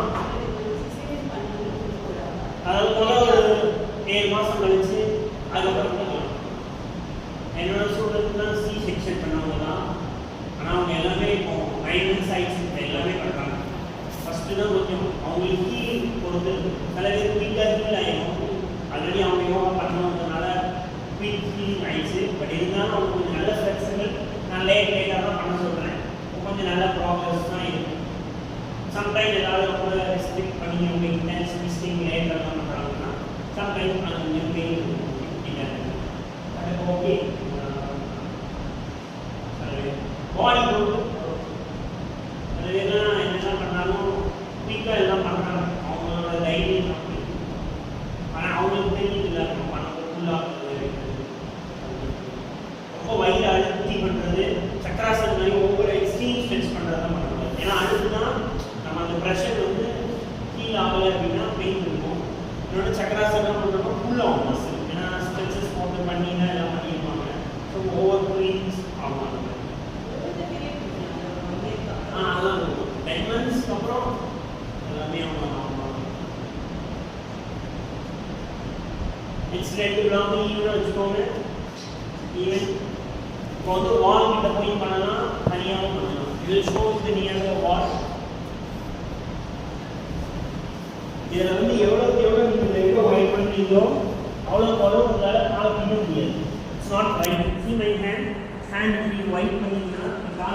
A: அதாவது முதல் ஒரு 7 மாதம் கழிச்சு அதுக்கப்புறம் பண்ணலாம். என்னோட ஸ்டூடெண்ட்ஸ் தான் சி செக்ஷன் பண்ணவங்க தான். ஆனால் அவங்க எல்லாமே இப்போ 9 months ஆயிடுச்சு, எல்லாமே பண்ணுறாங்க. ஃபஸ்ட்டு தான் கொஞ்சம் அவங்களுக்கு கீழ் பொறுத்து சில பேர் குயிக்காக ஃபீல் ஆகிடும். ஆல்ரெடி அவங்க யோகா பண்ணவங்கனால குயிக் ஃபீலிங் ஆயிடுச்சு. பட் இருந்தாலும் அவங்க கொஞ்சம் நல்ல ஃப்ளெக்சிபிள். நான் லேட்டாக தான் பண்ண சொல்கிறேன். கொஞ்சம் நல்ல ப்ராக்ரஸ் தான் இருக்கும். சம்டைம் ஏதாவது ரொம்ப ரெஸ்ட்ரிக்ட் பண்ணி அவங்க இன்டென்ஸ் மிஸ்டிங் லேட்டாக தான் பண்ணுறாங்கன்னா சம்டைம் அது கொஞ்சம் பெயின் இல்லை. அது ஓகே. பாடி பொறுத்து அது எல்லாம் என்னெல்லாம் பண்ணாலும் குயிக்காக எல்லாம் பண்ணுறாங்க. அவங்களோட தைரியம் அப்படி. ஆனால் அவங்களுக்கு தெரியுது நம்ம பண்ண ரொம்ப வயிறு அழுத்தி பண்ணுறது, சக்கராசன் மாதிரி ஒவ்வொரு எக்ஸ்ட்ரீம் ஸ்ட்ரெச் பண்ணுறது தான் பண்ணணும். ஏன்னா அழுத்துனா நம்ம அந்த ப்ரெஷர் வந்து கீழே ஆகலை அப்படின்னா பெயின் இருக்கும். இன்னொன்று சக்கராசனம் பண்ணுறப்போ ஃபுல் ஆகும் மசில். ஏன்னா ஸ்ட்ரெச்சஸ் போட்டு பண்ணினா எல்லாம் பண்ணிடுவாங்க. ஸோ ஒவ்வொரு பெயின்ஸ் ஆகும். அதான் 10 months அப்புறம் எல்லாமே அவங்க நெக்ஸ்ட் 2 கிலோமீட்டர் ஈவனாக வச்சுக்கோங்க. ஈவன் இப்போ வந்து வால் கிட்ட போய் பண்ணலாம், தனியாகவும் பண்ணலாம். இது ஷோஸ் தி நியர் வால். இதில் வந்து எவ்வளோக்கு எவ்வளோ நீங்கள் லெக்கை ஒயிட் பண்ணுறீங்களோ அவ்வளோக்கு அவ்வளோ உங்களால் கால் பண்ண முடியாது. It's not right. See my hand இப்படி ஒயிட் பண்ணிங்கன்னா கால்